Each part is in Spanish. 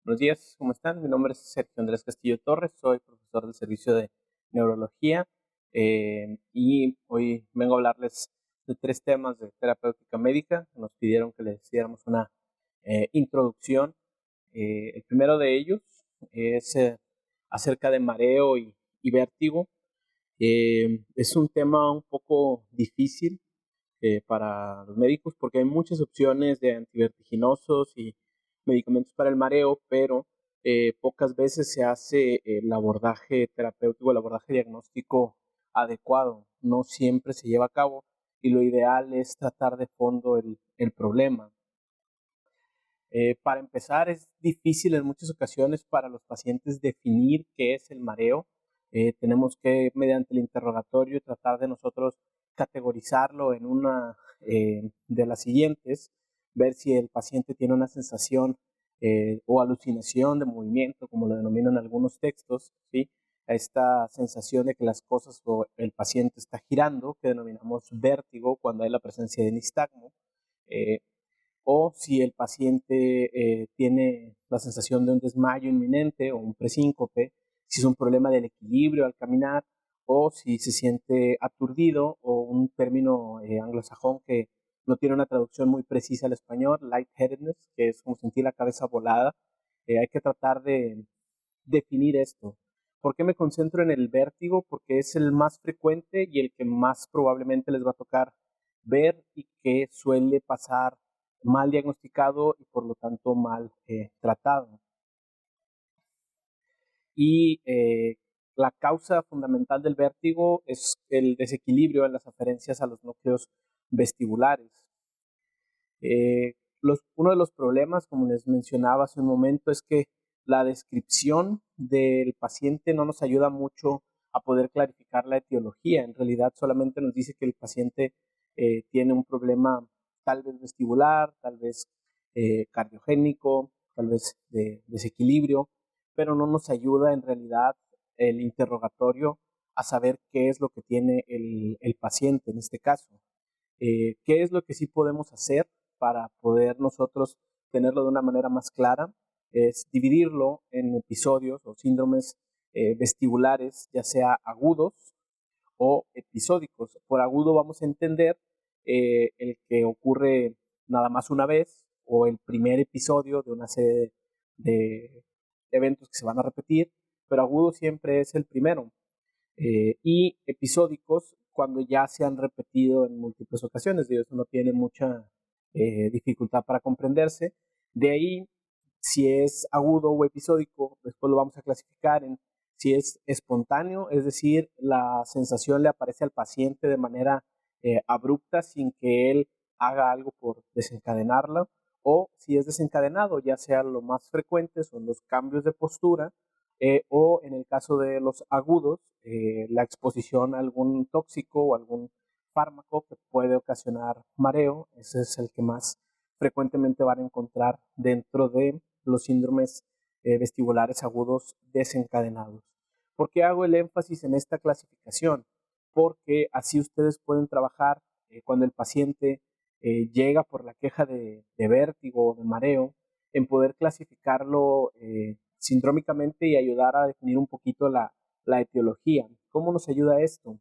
Buenos días, ¿cómo están? Mi nombre es Sergio Andrés Castillo Torres, soy profesor del servicio de neurología y hoy vengo a hablarles de 3 temas de terapéutica médica. Nos pidieron que les diéramos una introducción. El primero de ellos es acerca de mareo y vértigo. Es un tema un poco difícil para los médicos porque hay muchas opciones de antivertiginosos y medicamentos para el mareo, pero pocas veces se hace el abordaje terapéutico, el abordaje diagnóstico adecuado. No siempre se lleva a cabo y lo ideal es tratar de fondo el problema. Para empezar, es difícil en muchas ocasiones para los pacientes definir qué es el mareo. Tenemos que, mediante el interrogatorio, tratar de nosotros categorizarlo en una de las siguientes, ver si el paciente tiene una sensación o alucinación de movimiento, como lo denominan algunos textos, ¿sí? Esta sensación de que las cosas o el paciente está girando, que denominamos vértigo cuando hay la presencia de nistagmo. O si el paciente tiene la sensación de un desmayo inminente o un presíncope, si es un problema del equilibrio al caminar, o si se siente aturdido, o un término anglosajón que no tiene una traducción muy precisa al español, lightheadedness, que es como sentir la cabeza volada. Hay que tratar de definir esto. ¿Por qué me concentro en el vértigo? Porque es el más frecuente y el que más probablemente les va a tocar ver y que suele pasar mal diagnosticado y por lo tanto mal tratado. Y la causa fundamental del vértigo es el desequilibrio en las aferencias a los núcleos vestibulares. Uno de los problemas, como les mencionaba hace un momento, es que la descripción del paciente no nos ayuda mucho a poder clarificar la etiología. En realidad solamente nos dice que el paciente tiene un problema tal vez vestibular, tal vez cardiogénico, tal vez de desequilibrio, pero no nos ayuda en realidad el interrogatorio a saber qué es lo que tiene el paciente en este caso. ¿Qué es lo que sí podemos hacer para poder nosotros tenerlo de una manera más clara? Es dividirlo en episodios o síndromes vestibulares, ya sea agudos o episódicos. Por agudo vamos a entender el que ocurre nada más una vez o el primer episodio de una serie de eventos que se van a repetir, pero agudo siempre es el primero. Y episódicos cuando ya se han repetido en múltiples ocasiones. Eso no tiene mucha dificultad para comprenderse. De ahí, si es agudo o episódico, después lo vamos a clasificar en si es espontáneo, es decir, la sensación le aparece al paciente de manera abrupta sin que él haga algo por desencadenarla, o si es desencadenado, ya sea lo más frecuente son los cambios de postura, o en el caso de los agudos, la exposición a algún tóxico o algún fármaco que puede ocasionar mareo. Ese es el que más frecuentemente van a encontrar dentro de los síndromes vestibulares agudos desencadenados. ¿Por qué hago el énfasis en esta clasificación? Porque así ustedes pueden trabajar cuando el paciente llega por la queja de vértigo o de mareo, en poder clasificarlo sindrómicamente y ayudar a definir un poquito la etiología. ¿Cómo nos ayuda esto?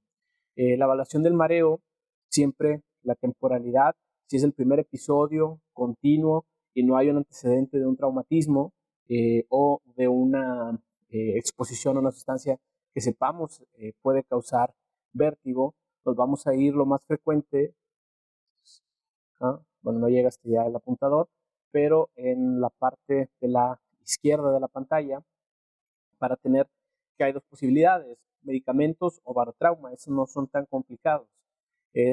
La evaluación del mareo, siempre la temporalidad, si es el primer episodio continuo y no hay un antecedente de un traumatismo o de una exposición a una sustancia que sepamos puede causar vértigo, nos vamos a ir lo más frecuente, bueno, no llega hasta ya el apuntador, pero en la parte de la izquierda de la pantalla, para tener que hay dos posibilidades, medicamentos o barotrauma. Esos no son tan complicados.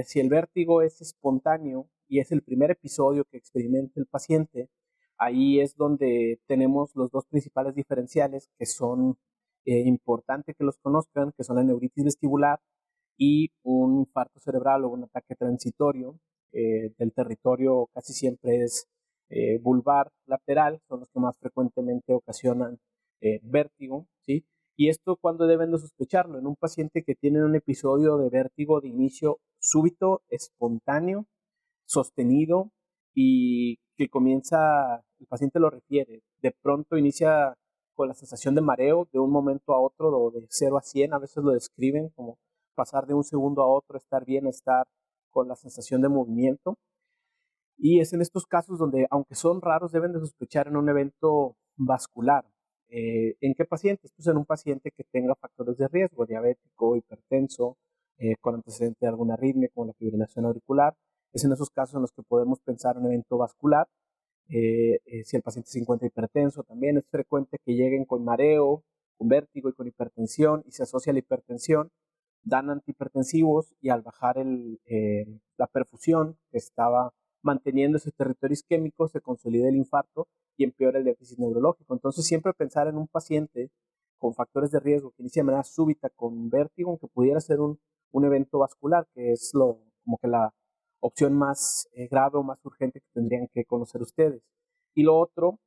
Si el vértigo es espontáneo y es el primer episodio que experimenta el paciente, ahí es donde tenemos los dos principales diferenciales que son importantes que los conozcan, que son la neuritis vestibular y un infarto cerebral o un ataque transitorio del territorio. Casi siempre es vulvar lateral, son los que más frecuentemente ocasionan vértigo, ¿sí? Y esto, ¿cuándo deben de sospecharlo? En un paciente que tiene un episodio de vértigo de inicio súbito, espontáneo, sostenido y que comienza el paciente lo refiere. De pronto inicia con la sensación de mareo de un momento a otro, o de 0 a 100, a veces lo describen como pasar de un segundo a otro, estar bien, estar con la sensación de movimiento. Y es en estos casos donde, aunque son raros, deben de sospechar en un evento vascular. ¿En qué pacientes? Pues en un paciente que tenga factores de riesgo, diabético, hipertenso, con antecedente de alguna arritmia como la fibrilación auricular. Es en esos casos en los que podemos pensar en un evento vascular. Si el paciente se encuentra hipertenso, también es frecuente que lleguen con mareo, con vértigo y con hipertensión, y se asocia la hipertensión, dan antihipertensivos y al bajar la perfusión que estaba manteniendo ese territorio isquémico, se consolida el infarto y empeora el déficit neurológico. Entonces, siempre pensar en un paciente con factores de riesgo que inicia de manera súbita con vértigo, que pudiera ser un evento vascular, que es como que la opción más grave o más urgente que tendrían que conocer ustedes. Y lo otro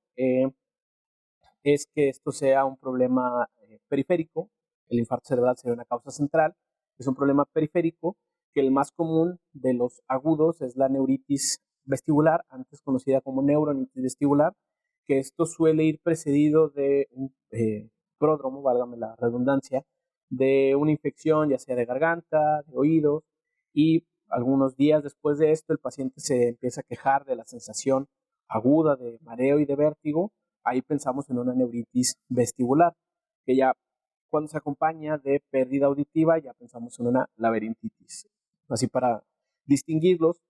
es que esto sea un problema periférico. El infarto cerebral sería una causa central. Es un problema periférico, que el más común de los agudos es la neuritis vestibular, antes conocida como neuronitis vestibular, que esto suele ir precedido de un pródromo, válgame la redundancia, de una infección ya sea de garganta, de oídos, y algunos días después de esto el paciente se empieza a quejar de la sensación aguda de mareo y de vértigo. Ahí pensamos en una neuritis vestibular, que ya cuando se acompaña de pérdida auditiva ya pensamos en una laberintitis. Así, para distinguirlos,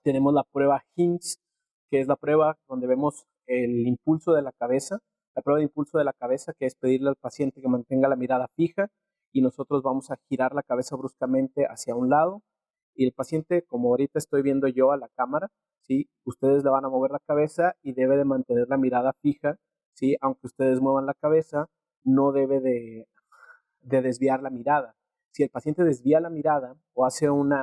tenemos la prueba Hinds, que es la prueba donde vemos el impulso de la cabeza, la prueba de impulso de la cabeza, que es pedirle al paciente que mantenga la mirada fija, y nosotros vamos a girar la cabeza bruscamente hacia un lado, y el paciente, como ahorita estoy viendo yo a la cámara, ¿sí? Ustedes le van a mover la cabeza y debe de mantener la mirada fija, ¿sí? Aunque ustedes muevan la cabeza, no debe de desviar la mirada. Si el paciente desvía la mirada o hace un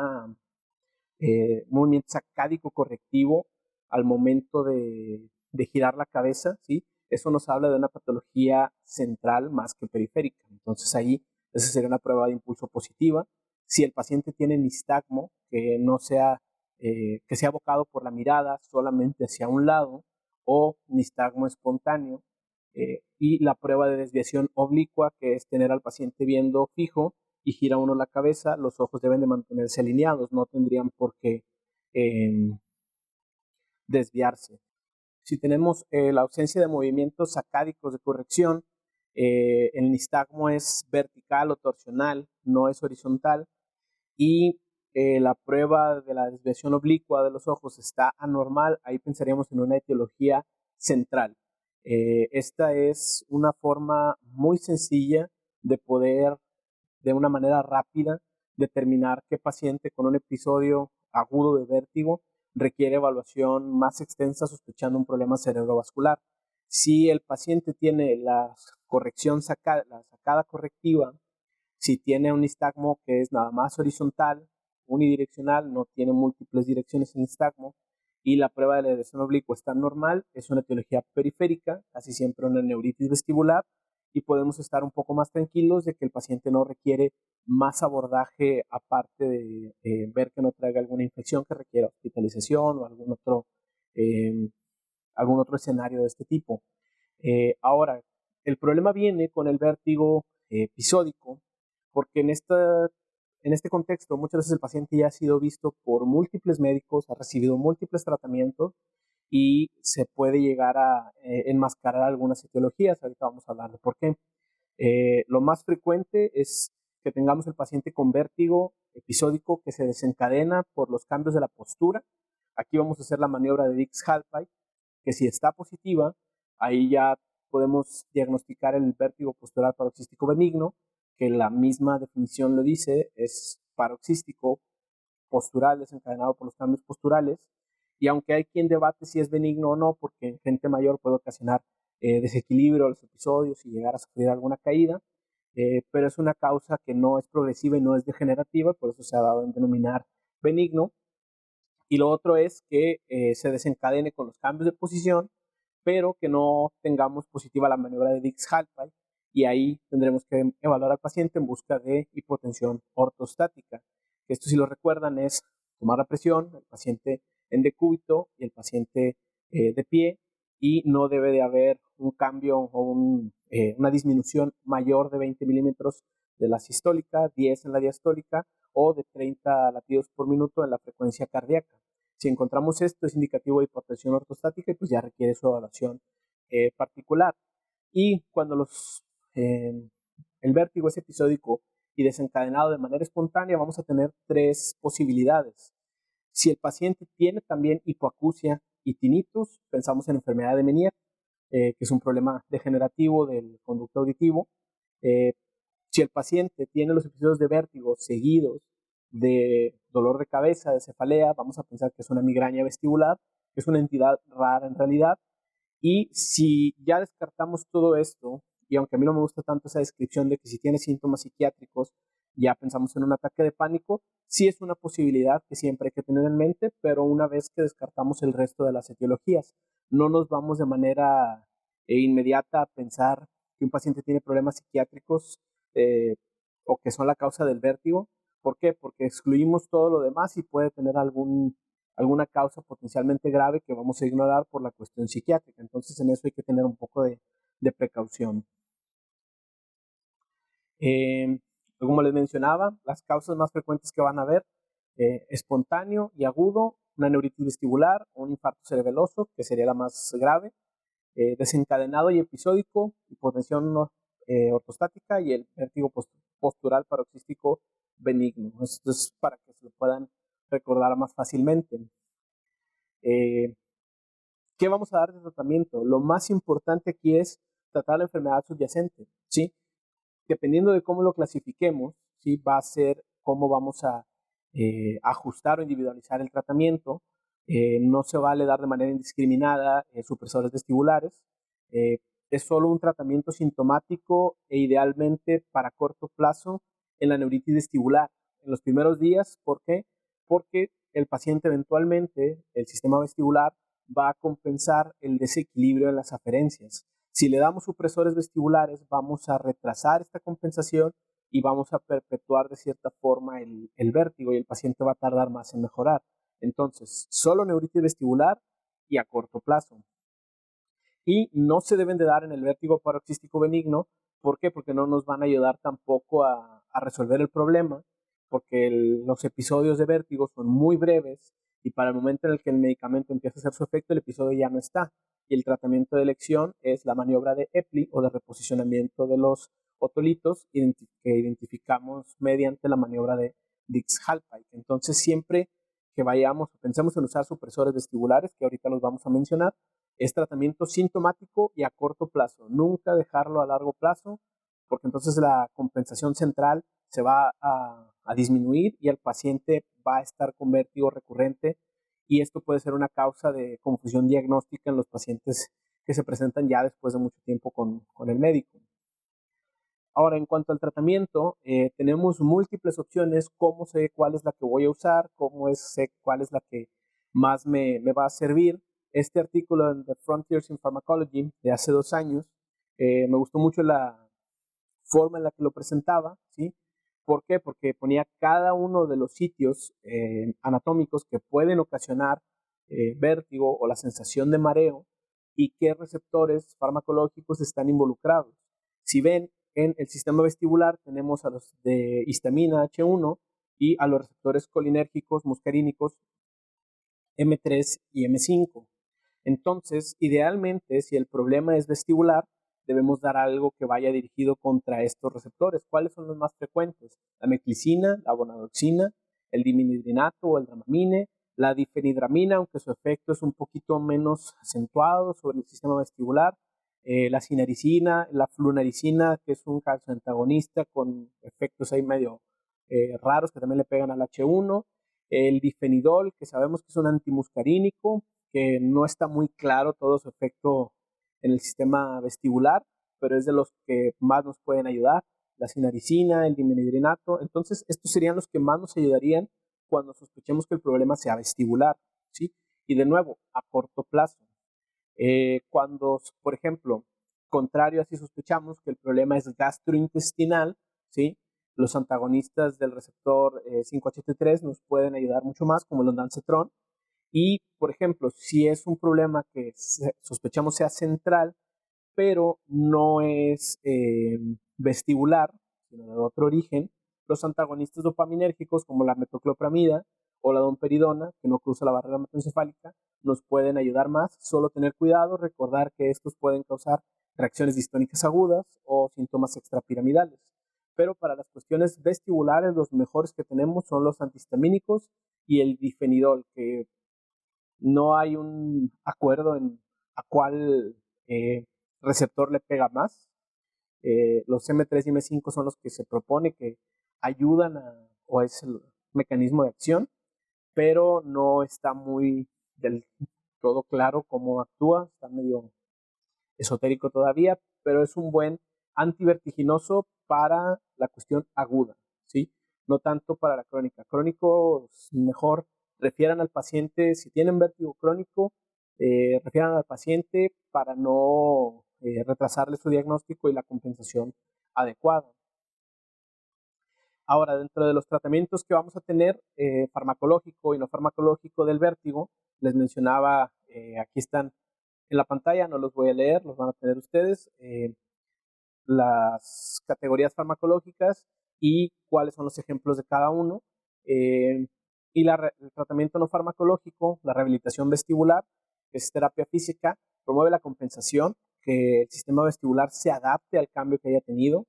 movimiento sacádico correctivo al momento de girar la cabeza, ¿sí? Eso nos habla de una patología central más que periférica. Entonces ahí, esa sería una prueba de impulso positiva. Si el paciente tiene nistagmo, que no sea, que sea abocado por la mirada solamente hacia un lado, o nistagmo espontáneo, y la prueba de desviación oblicua, que es tener al paciente viendo fijo y gira uno la cabeza, los ojos deben de mantenerse alineados, no tendrían por qué desviarse. Si tenemos la ausencia de movimientos sacádicos de corrección, el nistagmo es vertical o torsional, no es horizontal, y la prueba de la desviación oblicua de los ojos está anormal, ahí pensaríamos en una etiología central. Esta es una forma muy sencilla de poder, de una manera rápida, determinar qué paciente con un episodio agudo de vértigo requiere evaluación más extensa sospechando un problema cerebrovascular. Si el paciente tiene la la sacada correctiva, si tiene un nistagmo que es nada más horizontal, unidireccional, no tiene múltiples direcciones en nistagmo, y la prueba de la dirección oblicua está normal, es una etiología periférica, casi siempre una neuritis vestibular, y podemos estar un poco más tranquilos de que el paciente no requiere más abordaje aparte de ver que no traiga alguna infección que requiera hospitalización o eh, algún otro escenario de este tipo. Ahora, el problema viene con el vértigo episódico, porque en este contexto muchas veces el paciente ya ha sido visto por múltiples médicos, ha recibido múltiples tratamientos y se puede llegar a enmascarar algunas etiologías. Ahorita vamos a hablar de por qué. Lo más frecuente es que tengamos el paciente con vértigo episódico que se desencadena por los cambios de la postura. Aquí vamos a hacer la maniobra de Dix-Hallpike, que si está positiva, ahí ya podemos diagnosticar el vértigo postural paroxístico benigno, que la misma definición lo dice, es paroxístico postural desencadenado por los cambios posturales, y aunque hay quien debate si es benigno o no, porque en gente mayor puede ocasionar desequilibrio a los episodios y llegar a sufrir alguna caída, pero es una causa que no es progresiva y no es degenerativa, por eso se ha dado en denominar benigno. Y lo otro es que se desencadene con los cambios de posición, pero que no tengamos positiva la maniobra de Dix-Hallpike, y ahí tendremos que evaluar al paciente en busca de hipotensión ortostática. Esto, si lo recuerdan, es tomar la presión, el paciente en decúbito y el paciente de pie, y no debe de haber un cambio o una disminución mayor de 20 milímetros de la sistólica, 10 en la diastólica o de 30 latidos por minuto en la frecuencia cardíaca. Si encontramos esto, es indicativo de hipertensión ortostática y pues ya requiere su evaluación particular. Y cuando el vértigo es episódico y desencadenado de manera espontánea, vamos a tener tres posibilidades. Si el paciente tiene también hipoacusia y tinnitus, pensamos en enfermedad de Meniere, que es un problema degenerativo del conducto auditivo. Si el paciente tiene los episodios de vértigo seguidos de dolor de cabeza, de cefalea, vamos a pensar que es una migraña vestibular, que es una entidad rara en realidad. Y si ya descartamos todo esto, y aunque a mí no me gusta tanto esa descripción de que si tiene síntomas psiquiátricos, ya pensamos en un ataque de pánico, sí es una posibilidad que siempre hay que tener en mente, pero una vez que descartamos el resto de las etiologías, no nos vamos de manera inmediata a pensar que un paciente tiene problemas psiquiátricos o que son la causa del vértigo. ¿Por qué? Porque excluimos todo lo demás y puede tener alguna causa potencialmente grave que vamos a ignorar por la cuestión psiquiátrica. Entonces, en eso hay que tener un poco de precaución. Como les mencionaba, las causas más frecuentes que van a haber, espontáneo y agudo, una neuritis vestibular o un infarto cerebeloso, que sería la más grave, desencadenado y episódico, hipotensión ortostática y el vértigo postural paroxístico benigno. Esto es para que se lo puedan recordar más fácilmente. ¿Qué vamos a dar de tratamiento? Lo más importante aquí es tratar la enfermedad subyacente, ¿sí? Dependiendo de cómo lo clasifiquemos, ¿sí? Va a ser cómo vamos a ajustar o individualizar el tratamiento. No se vale dar de manera indiscriminada supresores vestibulares. Es solo un tratamiento sintomático e idealmente para corto plazo en la neuritis vestibular. En los primeros días, ¿por qué? Porque el paciente eventualmente, el sistema vestibular, va a compensar el desequilibrio en las aferencias. Si le damos supresores vestibulares, vamos a retrasar esta compensación y vamos a perpetuar de cierta forma el vértigo y el paciente va a tardar más en mejorar. Entonces, solo neuritis vestibular y a corto plazo. Y no se deben de dar en el vértigo paroxístico benigno. ¿Por qué? Porque no nos van a ayudar tampoco a resolver el problema, porque los episodios de vértigo son muy breves y para el momento en el que el medicamento empieza a hacer su efecto, el episodio ya no está. Y el tratamiento de elección es la maniobra de Epley o de reposicionamiento de los otolitos que identificamos mediante la maniobra de Dix-Hallpike. Entonces, siempre que vayamos o pensemos en usar supresores vestibulares, que ahorita los vamos a mencionar, es tratamiento sintomático y a corto plazo. Nunca dejarlo a largo plazo, porque entonces la compensación central se va a disminuir y el paciente va a estar con vértigo recurrente y esto puede ser una causa de confusión diagnóstica en los pacientes que se presentan ya después de mucho tiempo con el médico. Ahora, en cuanto al tratamiento, tenemos múltiples opciones, cómo sé cuál es la que voy a usar, sé cuál es la que más me va a servir. Este artículo en The Frontiers in Pharmacology de hace 2 años, me gustó mucho la forma en la que lo presentaba, ¿sí? ¿Por qué? Porque ponía cada uno de los sitios anatómicos que pueden ocasionar vértigo o la sensación de mareo y qué receptores farmacológicos están involucrados. Si ven, en el sistema vestibular tenemos a los de histamina H1 y a los receptores colinérgicos muscarínicos M3 y M5. Entonces, idealmente, si el problema es vestibular, debemos dar algo que vaya dirigido contra estos receptores. ¿Cuáles son los más frecuentes? La meclicina, la bonadoxina, el dimenhidrinato o el dramamine, la difenhidramina, aunque su efecto es un poquito menos acentuado sobre el sistema vestibular, la cinaricina, la flunaricina, que es un calcioantagonista con efectos ahí medio raros que también le pegan al H1, el difenidol, que sabemos que es un antimuscarínico, que no está muy claro todo su efecto en el sistema vestibular, pero es de los que más nos pueden ayudar, la cinaricina, el dimenhidrinato. Entonces, estos serían los que más nos ayudarían cuando sospechemos que el problema sea vestibular, ¿sí? Y de nuevo, a corto plazo. Cuando, por ejemplo, contrario a si sospechamos que el problema es gastrointestinal, ¿sí? Los antagonistas del receptor 5-HT3 nos pueden ayudar mucho más, como el ondansetron. Y, por ejemplo, si es un problema que sospechamos sea central, pero no es vestibular, sino de otro origen, los antagonistas dopaminérgicos como la metoclopramida o la domperidona, que no cruza la barrera hematoencefálica, nos pueden ayudar más. Solo tener cuidado, recordar que estos pueden causar reacciones distónicas agudas o síntomas extrapiramidales. Pero para las cuestiones vestibulares, los mejores que tenemos son los antihistamínicos y el difenidol, que no hay un acuerdo en a cuál receptor le pega más. Los M3 y M5 son los que se propone que ayudan o es el mecanismo de acción, pero no está muy del todo claro cómo actúa, está medio esotérico todavía, pero es un buen antivertiginoso para la cuestión aguda, ¿sí? No tanto para la crónica. Crónico, mejor refieran al paciente, si tienen vértigo crónico, refieran al paciente para no retrasarle su diagnóstico y la compensación adecuada. Ahora, dentro de los tratamientos que vamos a tener, farmacológico y no farmacológico del vértigo, les mencionaba, aquí están en la pantalla, no los voy a leer, los van a tener ustedes, las categorías farmacológicas y cuáles son los ejemplos de cada uno. Y el tratamiento no farmacológico, la rehabilitación vestibular, que es terapia física, promueve la compensación, que el sistema vestibular se adapte al cambio que haya tenido,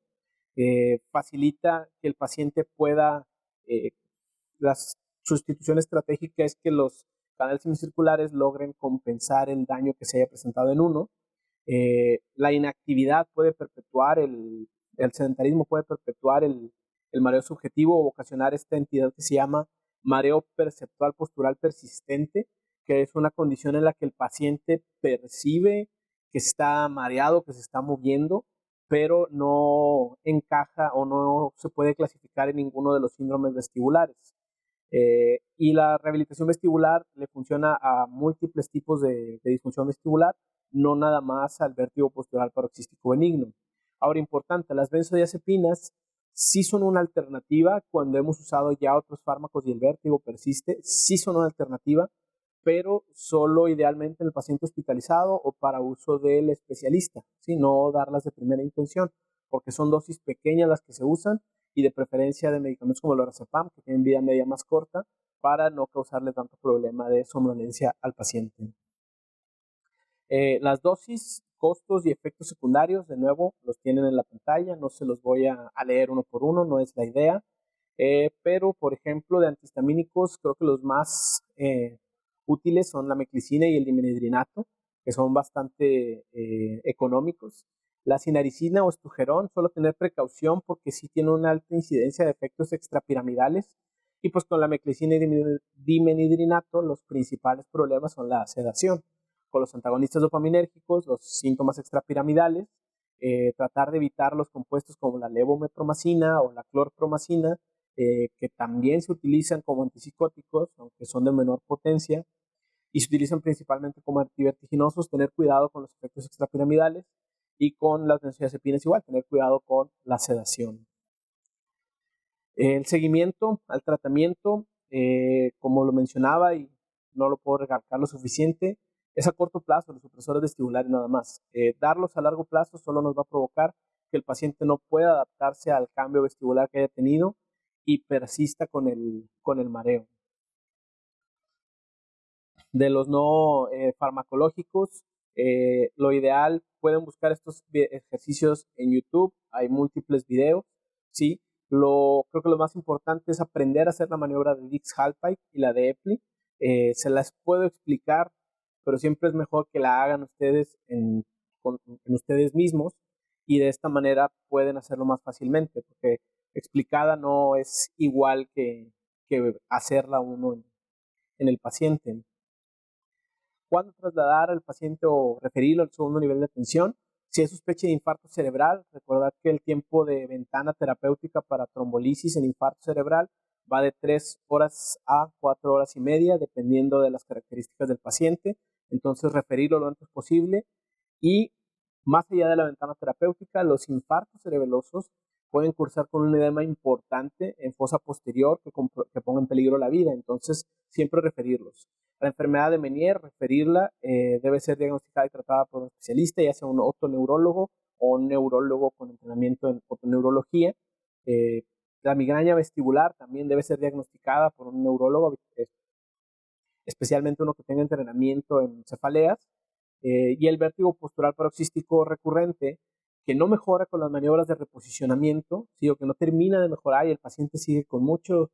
facilita que el paciente pueda, la sustitución estratégica es que los canales semicirculares logren compensar el daño que se haya presentado en uno. La inactividad puede perpetuar, el sedentarismo puede perpetuar el mareo subjetivo o ocasionar esta entidad que se llama mareo perceptual postural persistente, que es una condición en la que el paciente percibe que está mareado, que se está moviendo, pero no encaja o no se puede clasificar en ninguno de los síndromes vestibulares. Y la rehabilitación vestibular le funciona a múltiples tipos de disfunción vestibular, no nada más al vértigo postural paroxístico benigno. Ahora, importante, las benzodiazepinas sí son una alternativa cuando hemos usado ya otros fármacos y el vértigo persiste, sí son una alternativa, pero solo idealmente en el paciente hospitalizado o para uso del especialista, ¿sí? No darlas de primera intención, porque son dosis pequeñas las que se usan y de preferencia de medicamentos como el lorazepam, que tienen vida media más corta, para no causarle tanto problema de somnolencia al paciente. Las dosis, costos y efectos secundarios, de nuevo, los tienen en la pantalla, no se los voy a leer uno por uno, no es la idea, pero por ejemplo de antihistamínicos creo que los más útiles son la meclicina y el dimenhidrinato, que son bastante económicos. La sinaricina o estujerón, solo tener precaución porque sí tiene una alta incidencia de efectos extrapiramidales. Y pues con la meclicina y dimenhidrinato los principales problemas son la sedación. Con los antagonistas dopaminérgicos, los síntomas extrapiramidales, tratar de evitar los compuestos como la levomepromacina o la clorpromacina, que también se utilizan como antipsicóticos, aunque son de menor potencia, y se utilizan principalmente como antivertiginosos, tener cuidado con los efectos extrapiramidales, y con las benzodiazepinas igual, tener cuidado con la sedación. El seguimiento al tratamiento, como lo mencionaba y no lo puedo recalcar lo suficiente, es a corto plazo, los supresores vestibulares nada más. Darlos a largo plazo solo nos va a provocar que el paciente no pueda adaptarse al cambio vestibular que haya tenido y persista con el mareo. De los no farmacológicos, lo ideal, pueden buscar estos ejercicios en YouTube, hay múltiples videos, ¿sí? Creo que lo más importante es aprender a hacer la maniobra de Dix-Hallpike y la de Epley. Se las puedo explicar, pero siempre es mejor que la hagan ustedes en ustedes mismos y de esta manera pueden hacerlo más fácilmente, porque explicada no es igual que hacerla uno en el paciente. ¿Cuándo trasladar al paciente o referirlo al segundo nivel de atención? Si es sospecha de infarto cerebral, recordad que el tiempo de ventana terapéutica para trombolisis en infarto cerebral va de 3 horas a 4 horas y media, dependiendo de las características del paciente. Entonces, referirlo lo antes posible. Y más allá de la ventana terapéutica, los infartos cerebelosos pueden cursar con un edema importante en fosa posterior que ponga en peligro la vida. Entonces, siempre referirlos. La enfermedad de Meniere, referirla, debe ser diagnosticada y tratada por un especialista, ya sea un otoneurólogo o un neurólogo con entrenamiento en otoneurología. La migraña vestibular también debe ser diagnosticada por un neurólogo, especialmente uno que tenga entrenamiento en cefaleas. Y el vértigo postural paroxístico recurrente, que no mejora con las maniobras de reposicionamiento, ¿sí? O que no termina de mejorar y el paciente sigue con mucho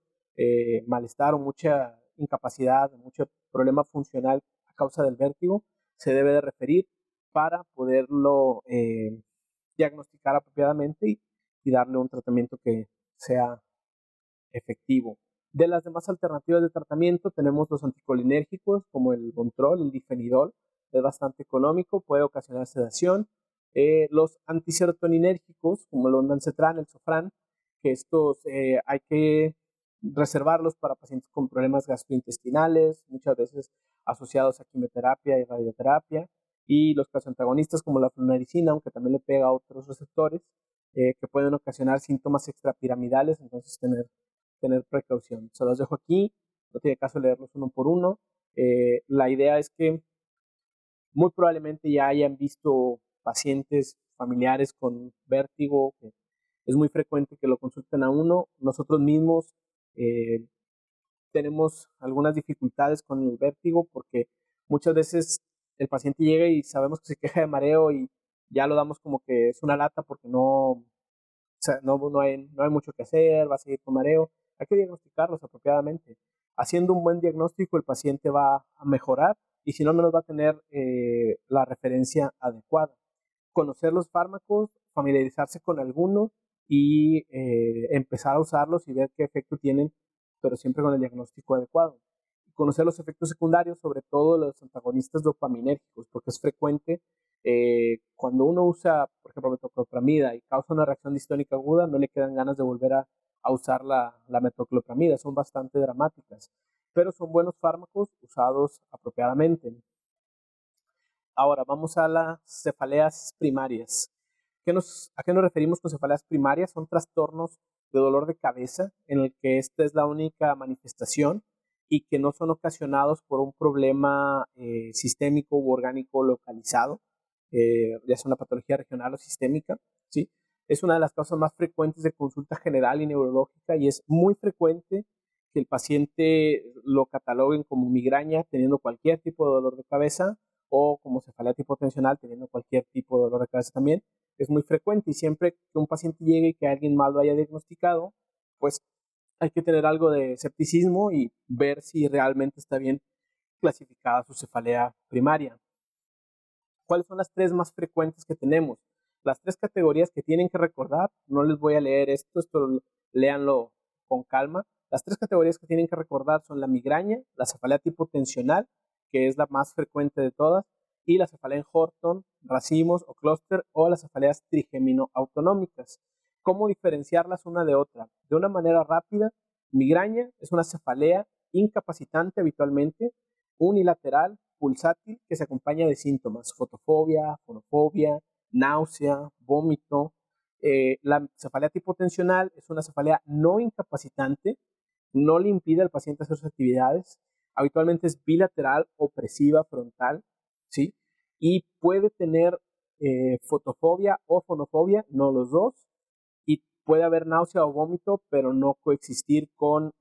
malestar o mucha incapacidad, mucho problema funcional a causa del vértigo, se debe de referir para poderlo diagnosticar apropiadamente y darle un tratamiento que sea efectivo. De las demás alternativas de tratamiento tenemos los anticolinérgicos como el Bontrol, el Difenidol, es bastante económico, puede ocasionar sedación. Los antiserotoninérgicos como el ondansetron, el Sofran, que estos hay que reservarlos para pacientes con problemas gastrointestinales, muchas veces asociados a quimioterapia y radioterapia, y los antagonistas como la flunarizina, aunque también le pega a otros receptores, que pueden ocasionar síntomas extrapiramidales, entonces tener precaución. Se los dejo aquí, no tiene caso leerlos uno por uno. La idea es que muy probablemente ya hayan visto pacientes familiares con vértigo, que es muy frecuente que lo consulten a uno. Nosotros mismos tenemos algunas dificultades con el vértigo porque muchas veces el paciente llega y sabemos que se queja de mareo y ya lo damos como que es una lata porque no hay mucho que hacer, va a seguir con mareo. Hay que diagnosticarlos apropiadamente. Haciendo un buen diagnóstico, el paciente va a mejorar y si no, menos va a tener la referencia adecuada. Conocer los fármacos, familiarizarse con algunos y empezar a usarlos y ver qué efecto tienen, pero siempre con el diagnóstico adecuado. Conocer los efectos secundarios, sobre todo los antagonistas dopaminérgicos, porque es frecuente cuando uno usa, por ejemplo, metoclopramida y causa una reacción distónica aguda, no le quedan ganas de volver a usar la metoclopramida, son bastante dramáticas, pero son buenos fármacos usados apropiadamente. Ahora vamos a las cefaleas primarias. ¿A qué nos referimos con cefaleas primarias? Son trastornos de dolor de cabeza en el que esta es la única manifestación y que no son ocasionados por un problema sistémico u orgánico localizado, ya sea una patología regional o sistémica, ¿sí? Es una de las causas más frecuentes de consulta general y neurológica y es muy frecuente que el paciente lo cataloguen como migraña teniendo cualquier tipo de dolor de cabeza o como cefalea tipo tensional teniendo cualquier tipo de dolor de cabeza también. Es muy frecuente y siempre que un paciente llegue y que alguien más lo haya diagnosticado, pues hay que tener algo de escepticismo y ver si realmente está bien clasificada su cefalea primaria. ¿Cuáles son las tres más frecuentes que tenemos? Las tres categorías que tienen que recordar, no les voy a leer esto léanlo con calma. Las tres categorías que tienen que recordar son la migraña, la cefalea tipo tensional, que es la más frecuente de todas, y la cefalea en Horton, racimos o clúster, o las cefaleas trigémino-autonómicas. ¿Cómo diferenciarlas una de otra? De una manera rápida, migraña es una cefalea incapacitante habitualmente, unilateral, pulsátil, que se acompaña de síntomas, fotofobia, fonofobia, náusea, vómito. La cefalea tipo tensional es una cefalea no incapacitante, no le impide al paciente hacer sus actividades, habitualmente es bilateral, opresiva, frontal, ¿sí? Y puede tener fotofobia o fonofobia, no los dos, y puede haber náusea o vómito, pero no coexistir con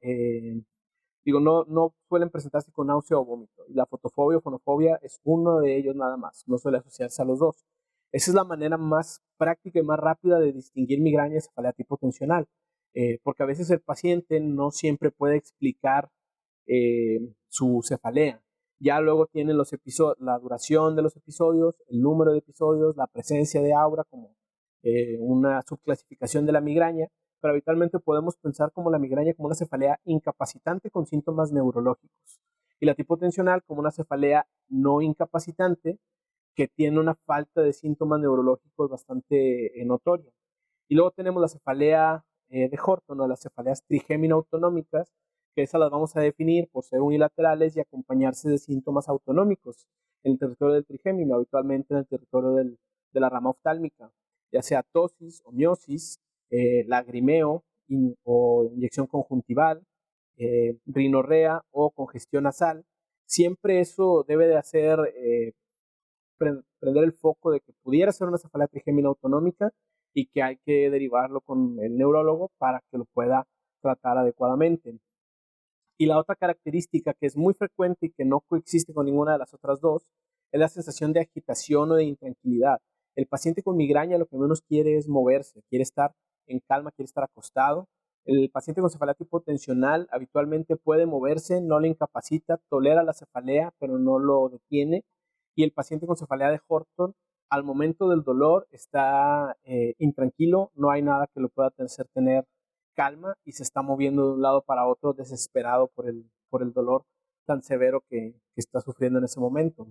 no suelen presentarse con náusea o vómito. La fotofobia o fonofobia es uno de ellos nada más, no suele asociarse a los dos. Esa es la manera más práctica y más rápida de distinguir migraña y cefalea tipo tensional, porque a veces el paciente no siempre puede explicar su cefalea. Ya luego tienen la duración de los episodios, el número de episodios, la presencia de aura como una subclasificación de la migraña, pero habitualmente podemos pensar como la migraña como una cefalea incapacitante con síntomas neurológicos y la tipo tensional como una cefalea no incapacitante que tiene una falta de síntomas neurológicos bastante notoria. Y luego tenemos la cefalea de Horton o las cefaleas trigémino-autonómicas, que esas las vamos a definir por ser unilaterales y acompañarse de síntomas autonómicos en el territorio del trigémino, habitualmente en el territorio de la rama oftálmica, ya sea tosis o miosis, lagrimeo o inyección conjuntival, rinorrea o congestión nasal. Siempre eso debe de hacer prender el foco de que pudiera ser una cefalea trigémina autonómica y que hay que derivarlo con el neurólogo para que lo pueda tratar adecuadamente. Y la otra característica que es muy frecuente y que no coexiste con ninguna de las otras dos es la sensación de agitación o de intranquilidad. El paciente con migraña lo que menos quiere es moverse, quiere estar en calma, quiere estar acostado. El paciente con cefalea tipo tensional habitualmente puede moverse, no le incapacita, tolera la cefalea, pero no lo detiene. Y el paciente con cefalea de Horton, al momento del dolor, está intranquilo, no hay nada que lo pueda hacer tener calma y se está moviendo de un lado para otro desesperado por el dolor tan severo que está sufriendo en ese momento.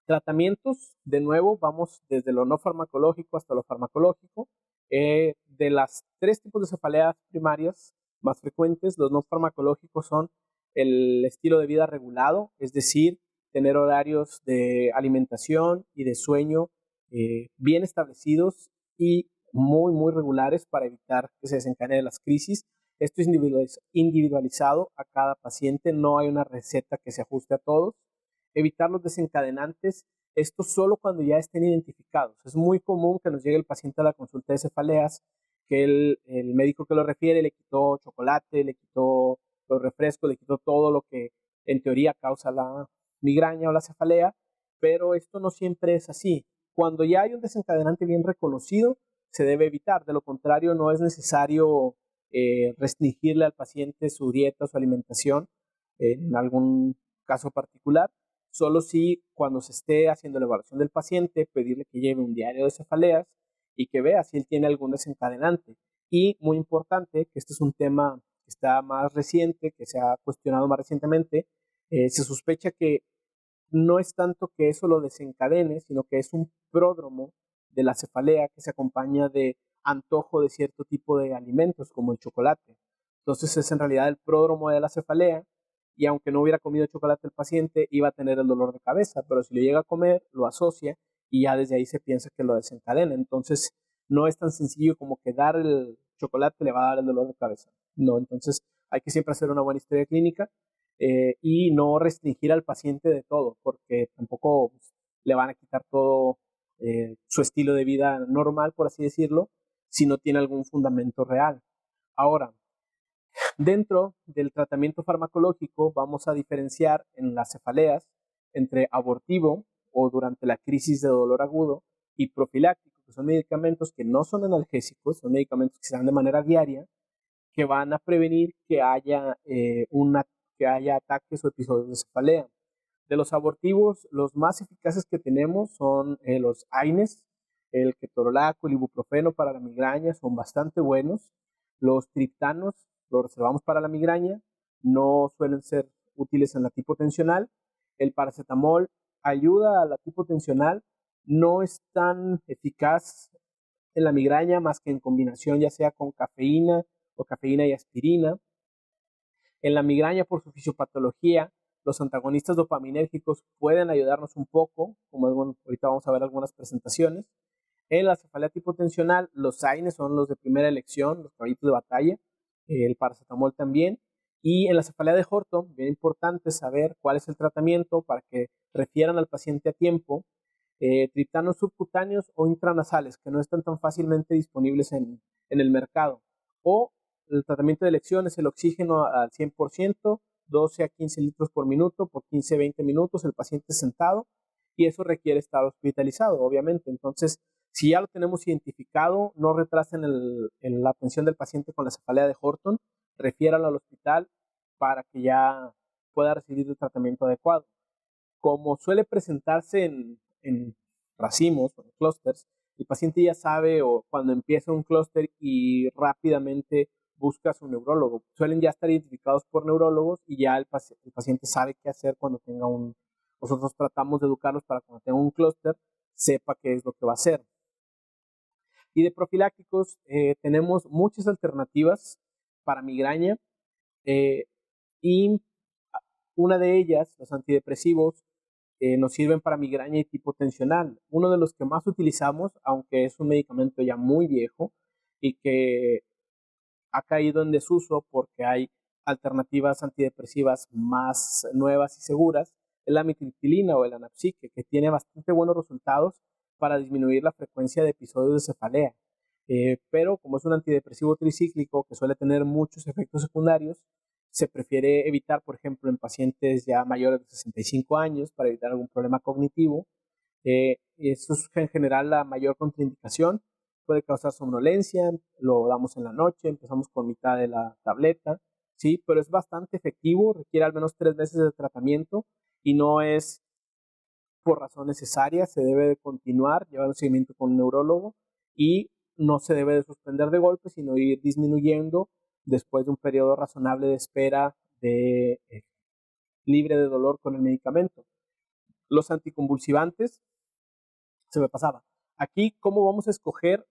Tratamientos, de nuevo, vamos desde lo no farmacológico hasta lo farmacológico. De las 3 tipos de cefaleas primarias más frecuentes, los no farmacológicos son el estilo de vida regulado, es decir, tener horarios de alimentación y de sueño bien establecidos y muy, muy regulares para evitar que se desencadenen las crisis. Esto es individualizado a cada paciente, no hay una receta que se ajuste a todos. Evitar los desencadenantes, esto solo cuando ya estén identificados. Es muy común que nos llegue el paciente a la consulta de cefaleas, que el médico que lo refiere le quitó chocolate, le quitó los refrescos, le quitó todo lo que en teoría causa la migraña o la cefalea, pero esto no siempre es así. Cuando ya hay un desencadenante bien reconocido, se debe evitar. De lo contrario, no es necesario restringirle al paciente su dieta o su alimentación en algún caso particular. Solo si cuando se esté haciendo la evaluación del paciente, pedirle que lleve un diario de cefaleas y que vea si él tiene algún desencadenante. Y muy importante, que este es un tema que está más reciente, que se ha cuestionado más recientemente, se sospecha que no es tanto que eso lo desencadene, sino que es un pródromo de la cefalea que se acompaña de antojo de cierto tipo de alimentos, como el chocolate. Entonces es en realidad el pródromo de la cefalea y aunque no hubiera comido chocolate el paciente, iba a tener el dolor de cabeza, pero si lo llega a comer, lo asocia y ya desde ahí se piensa que lo desencadena. Entonces no es tan sencillo como que dar el chocolate le va a dar el dolor de cabeza. No, entonces hay que siempre hacer una buena historia clínica y no restringir al paciente de todo, porque tampoco le van a quitar todo su estilo de vida normal, por así decirlo, si no tiene algún fundamento real. Ahora, dentro del tratamiento farmacológico vamos a diferenciar en las cefaleas entre abortivo o durante la crisis de dolor agudo y profiláctico, que son medicamentos que no son analgésicos, son medicamentos que se dan de manera diaria, que van a prevenir que haya, que haya ataques o episodios de cefalea. De los abortivos, los más eficaces que tenemos son los AINES, el ketorolaco, el ibuprofeno para la migraña, son bastante buenos. Los triptanos los reservamos para la migraña, no suelen ser útiles en la tipo tensional. El paracetamol ayuda a la tipo tensional, no es tan eficaz en la migraña más que en combinación ya sea con cafeína o cafeína y aspirina. En la migraña por su fisiopatología, los antagonistas dopaminérgicos pueden ayudarnos un poco, como ahorita vamos a ver algunas presentaciones. En la cefalea tipo tensional, los AINES son los de primera elección, los caballitos de batalla, el paracetamol también. Y en la cefalea de Horton, bien importante saber cuál es el tratamiento para que refieran al paciente a tiempo. Triptanos subcutáneos o intranasales, que no están tan fácilmente disponibles en el mercado. O el tratamiento de elección es el oxígeno al 100%, 12 a 15 litros por minuto, por 15 a 20 minutos, el paciente sentado, y eso requiere estar hospitalizado, obviamente. Entonces, si ya lo tenemos identificado, no retrasen la atención del paciente con la cefalea de Horton, refiéralo al hospital para que ya pueda recibir el tratamiento adecuado. Como suele presentarse en racimos o en clústeres, el paciente ya sabe o cuando empieza un clúster y rápidamente busca a su neurólogo. Suelen ya estar identificados por neurólogos y ya el paciente sabe qué hacer cuando tenga un... Nosotros tratamos de educarlos para cuando tenga un clúster, sepa qué es lo que va a hacer. Y de profilácticos tenemos muchas alternativas para migraña y una de ellas, los antidepresivos, nos sirven para migraña y tipo tensional. Uno de los que más utilizamos, aunque es un medicamento ya muy viejo y que ha caído en desuso porque hay alternativas antidepresivas más nuevas y seguras, es la mitriptilina o el anapsique, que tiene bastante buenos resultados para disminuir la frecuencia de episodios de cefalea. Pero como es un antidepresivo tricíclico que suele tener muchos efectos secundarios, se prefiere evitar, por ejemplo, en pacientes ya mayores de 65 años para evitar algún problema cognitivo. Eso es en general la mayor contraindicación. Puede causar somnolencia, lo damos en la noche, empezamos con mitad de la tableta, ¿sí? Pero es bastante efectivo, requiere al menos 3 meses de tratamiento y no es por razón necesaria, se debe de continuar, llevar un seguimiento con un neurólogo y no se debe de suspender de golpe, sino ir disminuyendo después de un periodo razonable de espera libre de dolor con el medicamento. Los anticonvulsivantes, se me pasaba. Aquí, ¿cómo vamos a escoger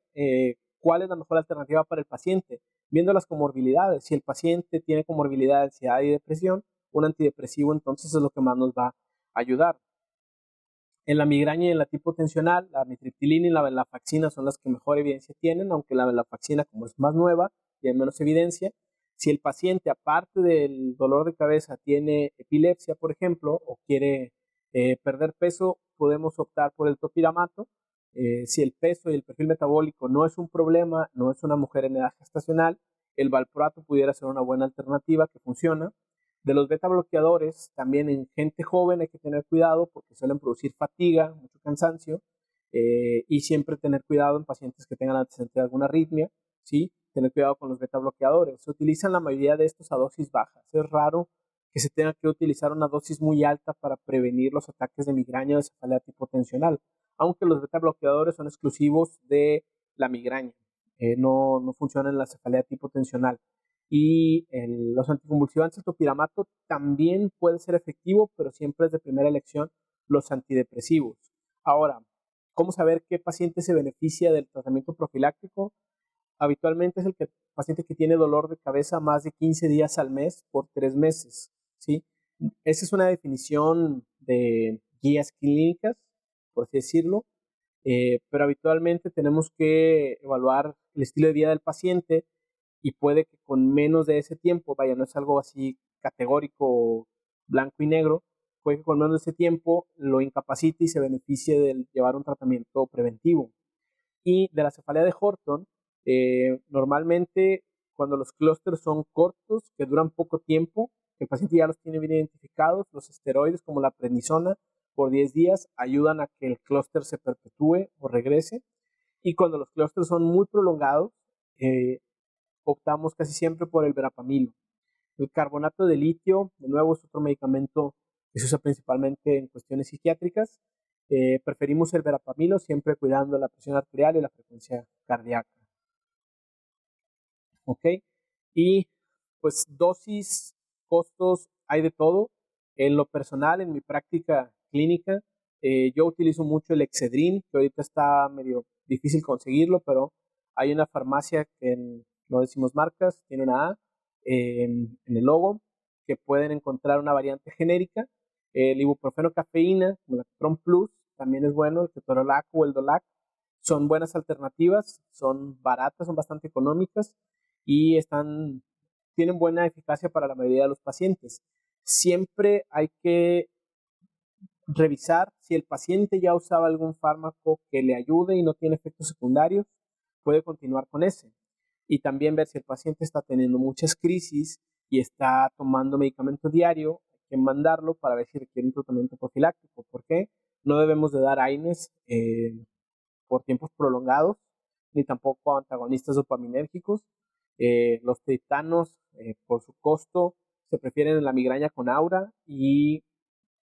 cuál es la mejor alternativa para el paciente? Viendo las comorbilidades. Si el paciente tiene comorbilidad de ansiedad y depresión, un antidepresivo entonces es lo que más nos va a ayudar. En la migraña y en la tipo tensional, la mitriptilina y la venlafaxina son las que mejor evidencia tienen, aunque la venlafaxina, como es más nueva, tiene menos evidencia. Si el paciente, aparte del dolor de cabeza, tiene epilepsia, por ejemplo, o quiere perder peso, podemos optar por el topiramato. Si el peso y el perfil metabólico no es un problema, no es una mujer en edad gestacional, el valproato pudiera ser una buena alternativa que funciona. De los beta bloqueadores, también en gente joven hay que tener cuidado porque suelen producir fatiga, mucho cansancio, y siempre tener cuidado en pacientes que tengan antecedentes de alguna arritmia, ¿sí? Tener cuidado con los beta bloqueadores. Se utilizan la mayoría de estos a dosis bajas. Es raro que se tenga que utilizar una dosis muy alta para prevenir los ataques de migraña o de cefalea tipo tensional, aunque los beta bloqueadores son exclusivos de la migraña, no funcionan en la cefalea tipo tensional. Y los anticonvulsivantes, el topiramato también puede ser efectivo, pero siempre es de primera elección los antidepresivos. Ahora, ¿cómo saber qué paciente se beneficia del tratamiento profiláctico? Habitualmente es el paciente que tiene dolor de cabeza más de 15 días al mes por 3 meses, ¿sí? Esa es una definición de guías clínicas, por así decirlo, pero habitualmente tenemos que evaluar el estilo de vida del paciente y puede que con menos de ese tiempo, vaya, no es algo así categórico, blanco y negro, puede que con menos de ese tiempo lo incapacite y se beneficie de llevar un tratamiento preventivo. Y de la cefalea de Horton, normalmente cuando los clústeres son cortos, que duran poco tiempo, que el paciente ya los tiene bien identificados, los esteroides como la prednisona por 10 días ayudan a que el clúster se perpetúe o regrese. Y cuando los clústeres son muy prolongados, optamos casi siempre por el verapamilo. El carbonato de litio, de nuevo, es otro medicamento que se usa principalmente en cuestiones psiquiátricas. Preferimos el verapamilo siempre cuidando la presión arterial y la frecuencia cardíaca. ¿Ok? Y pues dosis, costos, hay de todo. En lo personal, en mi práctica clínica, yo utilizo mucho el Excedrin, que ahorita está medio difícil conseguirlo, pero hay una farmacia que no decimos marcas, tiene una A en el logo, que pueden encontrar una variante genérica. El ibuprofeno cafeína, como la Tron Plus, también es bueno, el ketorolac o el Dolac, son buenas alternativas, son baratas, son bastante económicas y tienen buena eficacia para la mayoría de los pacientes. Siempre hay que revisar si el paciente ya usaba algún fármaco que le ayude y no tiene efectos secundarios, puede continuar con ese. Y también ver si el paciente está teniendo muchas crisis y está tomando medicamento diario, hay que mandarlo para ver si requiere un tratamiento profiláctico. ¿Por qué? No debemos de dar AINES por tiempos prolongados, ni tampoco antagonistas dopaminérgicos. Los triptanos, por su costo, se prefieren en la migraña con aura y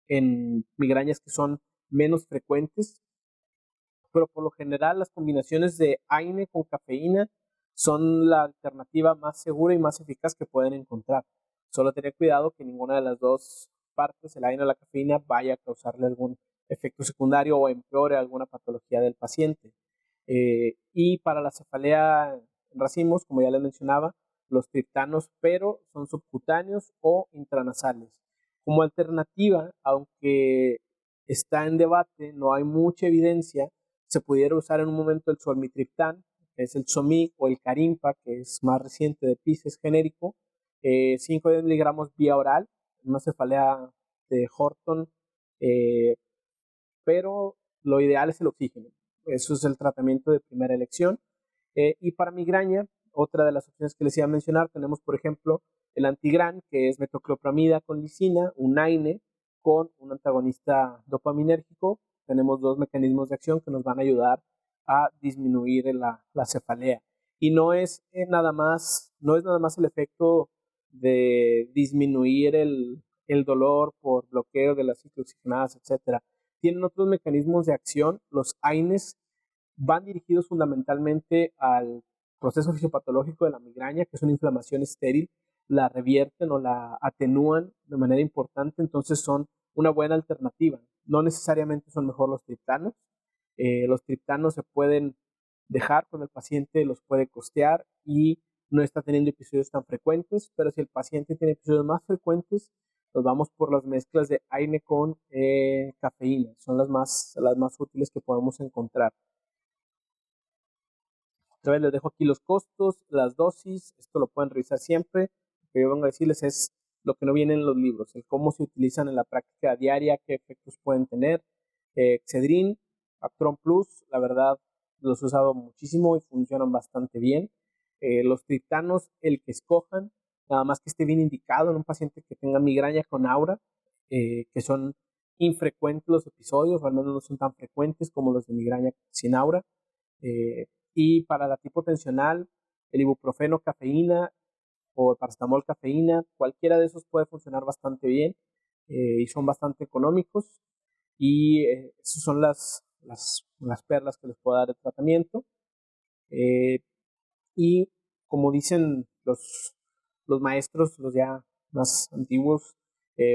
en migrañas que son menos frecuentes, pero por lo general las combinaciones de AINE con cafeína son la alternativa más segura y más eficaz que pueden encontrar. Solo tener cuidado que ninguna de las dos partes, el AINE o la cafeína, vaya a causarle algún efecto secundario o empeore alguna patología del paciente. Y para la cefalea en racimos, como ya les mencionaba, los triptanos, pero son subcutáneos o intranasales. Como alternativa, aunque está en debate, no hay mucha evidencia. Se pudiera usar en un momento el solmitriptán, que es el Somic, o el Carimpa, que es más reciente de PIS, es genérico, 5 miligramos vía oral, una cefalea de Horton, pero lo ideal es el oxígeno. Eso es el tratamiento de primera elección. Y para migraña, otra de las opciones que les iba a mencionar, tenemos por ejemplo el antigran, que es metoclopramida con lisina, un AINE con un antagonista dopaminérgico. Tenemos dos mecanismos de acción que nos van a ayudar a disminuir la cefalea. Y no es nada más el efecto de disminuir el dolor por bloqueo de las ciclooxigenadas, etcétera. Tienen otros mecanismos de acción. Los AINES van dirigidos fundamentalmente al proceso fisiopatológico de la migraña, que es una inflamación estéril, la revierten o la atenúan de manera importante, entonces son una buena alternativa. No necesariamente son mejor los triptanos. Los triptanos se pueden dejar cuando el paciente los puede costear y no está teniendo episodios tan frecuentes, pero si el paciente tiene episodios más frecuentes, nos vamos por las mezclas de AINE con cafeína. Son las más útiles que podemos encontrar. Otra vez les dejo aquí los costos, las dosis, esto lo pueden revisar siempre. Lo que yo vengo a decirles es lo que no viene en los libros, el cómo se utilizan en la práctica diaria, qué efectos pueden tener. Excedrin, Actron Plus, la verdad los he usado muchísimo y funcionan bastante bien. Los triptanos, el que escojan, nada más que esté bien indicado en un paciente que tenga migraña con aura, que son infrecuentes los episodios, o al menos no son tan frecuentes como los de migraña sin aura. Y para la tipo tensional, el ibuprofeno cafeína o el paracetamol cafeína, cualquiera de esos puede funcionar bastante bien y son bastante económicos. Y esas son las perlas que les puedo dar de tratamiento. Y como dicen los maestros, los ya más antiguos,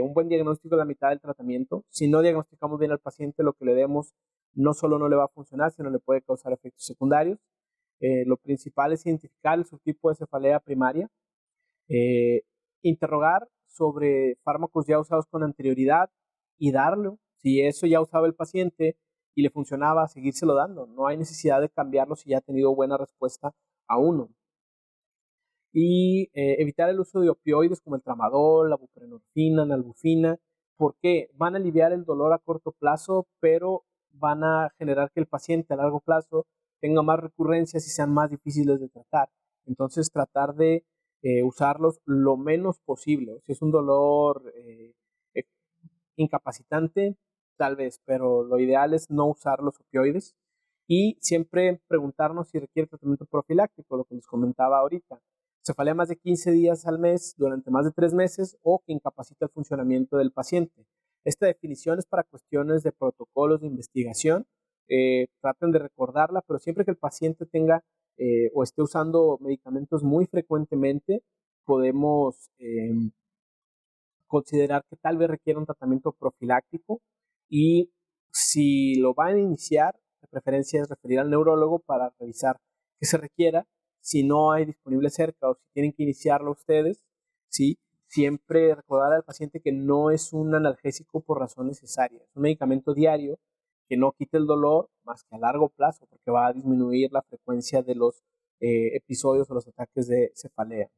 un buen diagnóstico es la mitad del tratamiento. Si no diagnosticamos bien al paciente, lo que le demos no solo no le va a funcionar, sino le puede causar efectos secundarios. Lo principal es identificar el subtipo de cefalea primaria, interrogar sobre fármacos ya usados con anterioridad y darlo. Si eso ya usaba el paciente y le funcionaba, seguírselo dando. No hay necesidad de cambiarlo si ya ha tenido buena respuesta a uno. Y evitar el uso de opioides como el tramadol, la buprenorfina, la nalbufina, porque van a aliviar el dolor a corto plazo, pero van a generar que el paciente a largo plazo tenga más recurrencias y sean más difíciles de tratar. Entonces, tratar de usarlos lo menos posible. Si es un dolor incapacitante, tal vez, pero lo ideal es no usar los opioides y siempre preguntarnos si requiere tratamiento profiláctico, lo que les comentaba ahorita. Cefalea más de 15 días al mes durante más de 3 meses o que incapacita el funcionamiento del paciente. Esta definición es para cuestiones de protocolos de investigación. Traten de recordarla, pero siempre que el paciente tenga o esté usando medicamentos muy frecuentemente, podemos considerar que tal vez requiere un tratamiento profiláctico y si lo van a iniciar, de preferencia es referir al neurólogo para revisar qué se requiera. Si no hay disponible cerca o si tienen que iniciarlo ustedes, ¿sí? Siempre recordar al paciente que no es un analgésico por razón necesaria. Es un medicamento diario que no quita el dolor más que a largo plazo porque va a disminuir la frecuencia de los episodios o los ataques de cefalea.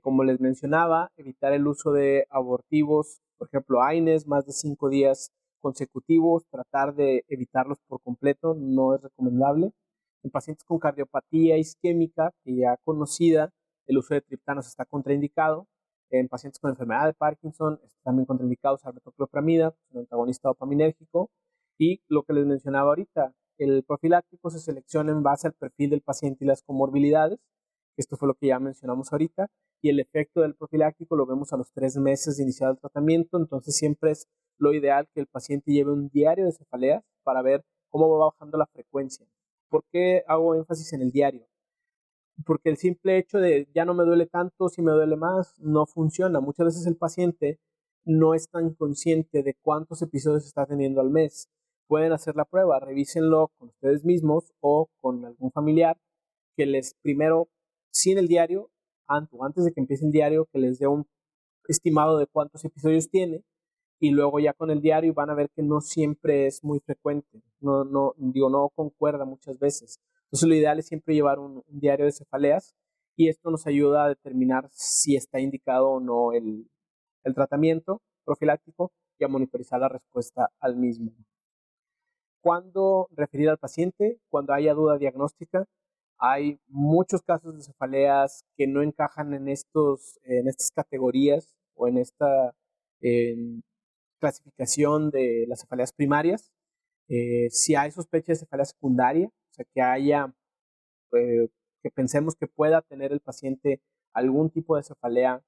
Como les mencionaba, evitar el uso de abortivos, por ejemplo, AINES, más de 5 días consecutivos, tratar de evitarlos por completo, no es recomendable. En pacientes con cardiopatía isquémica, que ya conocida, el uso de triptanos está contraindicado. En pacientes con enfermedad de Parkinson, está también contraindicado usar metoclopramida, un antagonista dopaminérgico. Y lo que les mencionaba ahorita, el profiláctico se selecciona en base al perfil del paciente y las comorbilidades. Esto fue lo que ya mencionamos ahorita. Y el efecto del profiláctico lo vemos a los 3 meses de iniciado el tratamiento. Entonces siempre es lo ideal que el paciente lleve un diario de cefaleas para ver cómo va bajando la frecuencia. ¿Por qué hago énfasis en el diario? Porque el simple hecho de ya no me duele tanto, si me duele más, no funciona. Muchas veces el paciente no es tan consciente de cuántos episodios está teniendo al mes. Pueden hacer la prueba, revísenlo con ustedes mismos o con algún familiar que les primero, sin el diario, antes de que empiece el diario, que les dé un estimado de cuántos episodios tiene y luego ya con el diario van a ver que no siempre es muy frecuente, no concuerda muchas veces. Entonces lo ideal es siempre llevar un diario de cefaleas y esto nos ayuda a determinar si está indicado o no el tratamiento profiláctico y a monitorizar la respuesta al mismo. ¿Cuándo referir al paciente? Cuando haya duda diagnóstica. Hay muchos casos de cefaleas que no encajan en estas categorías o en esta eh, clasificación de las cefaleas primarias. Si hay sospecha de cefalea secundaria, o sea, que pensemos que pueda tener el paciente algún tipo de cefalea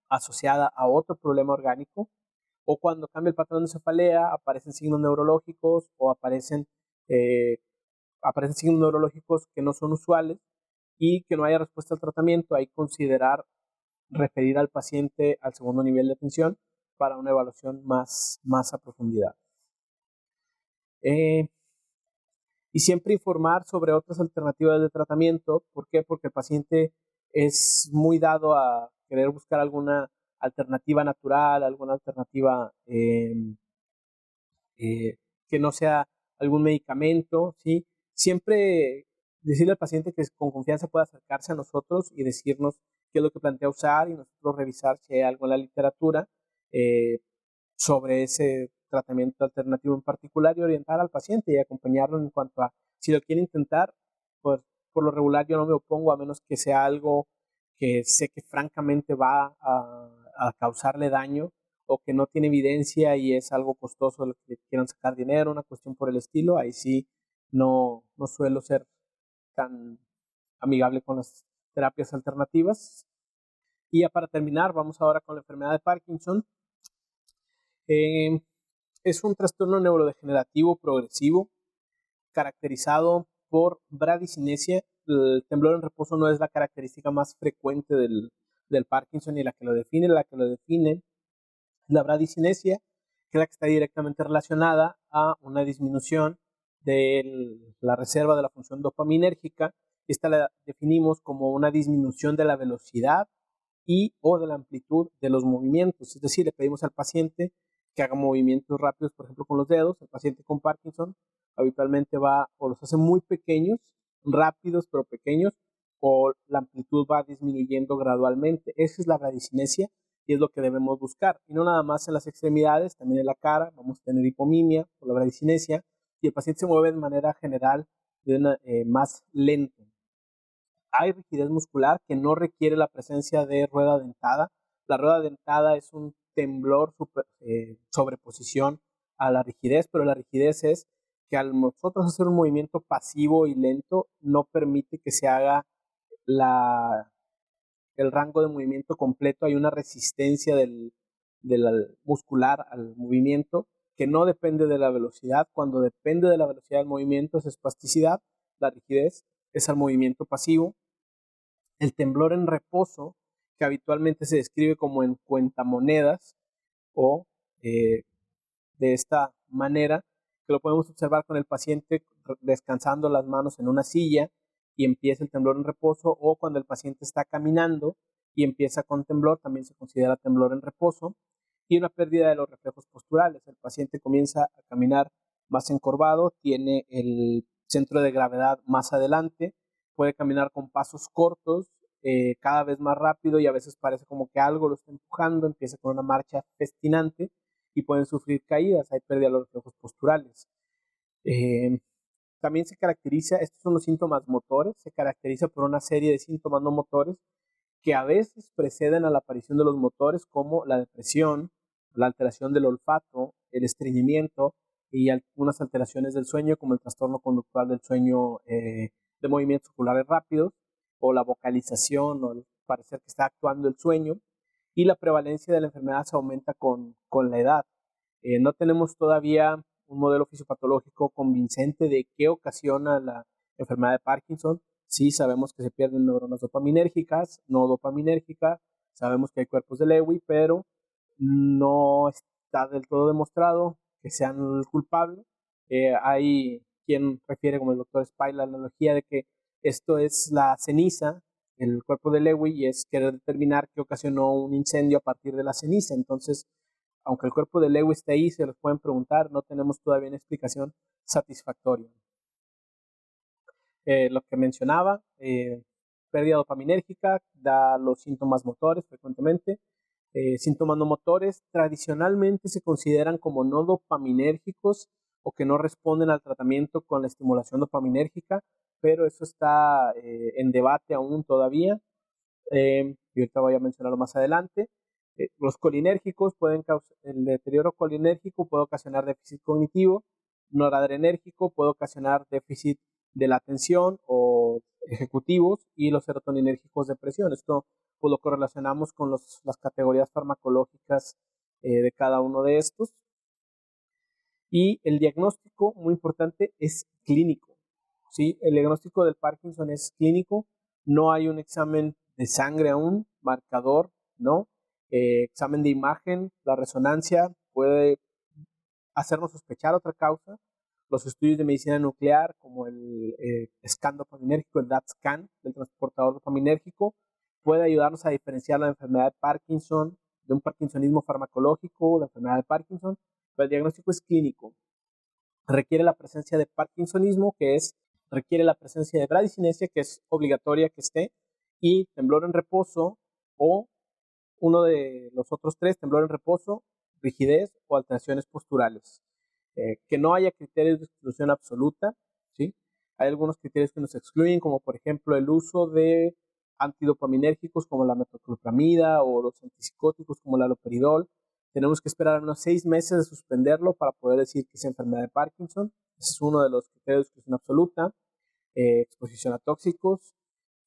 asociada a otro problema orgánico, o cuando cambia el patrón de cefalea, aparecen signos neurológicos o eh, aparecen signos neurológicos que no son usuales y que no haya respuesta al tratamiento, hay que considerar referir al paciente al segundo nivel de atención para una evaluación más a profundidad. Y siempre informar sobre otras alternativas de tratamiento. ¿Por qué? Porque el paciente es muy dado a querer buscar alguna alternativa natural, alguna alternativa que no sea algún medicamento, ¿sí? Siempre decirle al paciente que con confianza pueda acercarse a nosotros y decirnos qué es lo que plantea usar y nosotros revisar si hay algo en la literatura sobre ese tratamiento alternativo en particular y orientar al paciente y acompañarlo en cuanto a si lo quiere intentar, pues por lo regular yo no me opongo a menos que sea algo que sé que francamente va a causarle daño o que no tiene evidencia y es algo costoso de lo que quieran sacar dinero, una cuestión por el estilo, ahí sí no suelo ser tan amigable con las terapias alternativas. Y ya para terminar, vamos ahora con la enfermedad de Parkinson. Es un trastorno neurodegenerativo progresivo caracterizado por bradicinesia. El temblor en reposo no es la característica más frecuente del Parkinson y la que lo define. La que lo define es la bradicinesia, que es la que está directamente relacionada a una disminución de la reserva de la función dopaminérgica. Esta la definimos como una disminución de la velocidad y o de la amplitud de los movimientos. Es decir, le pedimos al paciente que haga movimientos rápidos, por ejemplo, con los dedos. El paciente con Parkinson habitualmente va o los hace muy pequeños, rápidos pero pequeños, o la amplitud va disminuyendo gradualmente. Esa es la bradicinesia y es lo que debemos buscar. Y no nada más en las extremidades, también en la cara. Vamos a tener hipomimia por la bradicinesia y el paciente se mueve de manera general más lento. Hay rigidez muscular que no requiere la presencia de rueda dentada. La rueda dentada es un temblor sobreposición a la rigidez, pero la rigidez es que al nosotros hacer un movimiento pasivo y lento no permite que se haga el rango de movimiento completo. Hay una resistencia del muscular al movimiento que no depende de la velocidad. Cuando depende de la velocidad del movimiento es espasticidad. La rigidez es al movimiento pasivo. El temblor en reposo, que habitualmente se describe como en cuentamonedas o de esta manera, que lo podemos observar con el paciente descansando las manos en una silla y empieza el temblor en reposo, o cuando el paciente está caminando y empieza con temblor, también se considera temblor en reposo, y una pérdida de los reflejos posturales. El paciente comienza a caminar más encorvado, tiene el centro de gravedad más adelante, puede caminar con pasos cortos, cada vez más rápido y a veces parece como que algo lo está empujando, empieza con una marcha festinante y pueden sufrir caídas, hay pérdida de los reflejos posturales. También se caracteriza, estos son los síntomas motores, se caracteriza por una serie de síntomas no motores que a veces preceden a la aparición de los motores, como la depresión, la alteración del olfato, el estreñimiento y algunas alteraciones del sueño, como el trastorno conductual del sueño de movimientos oculares rápidos, o la vocalización, o el parecer que está actuando el sueño, y la prevalencia de la enfermedad se aumenta con la edad. No tenemos todavía un modelo fisiopatológico convincente de qué ocasiona la enfermedad de Parkinson. Sí, sabemos que se pierden neuronas dopaminérgicas, no dopaminérgicas, sabemos que hay cuerpos de Lewy, pero no está del todo demostrado que sean el culpable. Hay quien refiere, como el doctor Spy, la analogía de que esto es la ceniza, el cuerpo de Lewy, y es querer determinar qué ocasionó un incendio a partir de la ceniza. Entonces, aunque el cuerpo de Lewy esté ahí, se los pueden preguntar, no tenemos todavía una explicación satisfactoria. Lo que mencionaba, pérdida dopaminérgica, da los síntomas motores frecuentemente. Síntomas no motores tradicionalmente se consideran como no dopaminérgicos o que no responden al tratamiento con la estimulación dopaminérgica, pero eso está en debate aún todavía. Y ahorita voy a mencionarlo más adelante. Los colinérgicos pueden causar, el deterioro colinérgico puede ocasionar déficit cognitivo, noradrenérgico puede ocasionar déficit de la atención o ejecutivos, y los serotoninérgicos depresión. Esto pues lo correlacionamos con las categorías farmacológicas de cada uno de estos. Y el diagnóstico, muy importante, es clínico. ¿Sí? El diagnóstico del Parkinson es clínico, no hay un examen de sangre aún, marcador, ¿no? Examen de imagen, la resonancia puede hacernos sospechar otra causa. Los estudios de medicina nuclear, como el scan dopaminérgico, el DAT-scan del transportador dopaminérgico, puede ayudarnos a diferenciar la enfermedad de Parkinson de un parkinsonismo farmacológico, la enfermedad de Parkinson, pero el diagnóstico es clínico. Requiere la presencia de parkinsonismo, requiere la presencia de bradicinesia, que es obligatoria que esté, y temblor en reposo, o uno de los otros tres, temblor en reposo, rigidez o alteraciones posturales. Que no haya criterios de exclusión absoluta, ¿sí? Hay algunos criterios que nos excluyen, como por ejemplo el uso de antidopaminérgicos como la metoclopramida o los antipsicóticos como el haloperidol. Tenemos que esperar unos 6 meses de suspenderlo para poder decir que es enfermedad de Parkinson. Ese es uno de los criterios de exclusión absoluta. Exposición a tóxicos.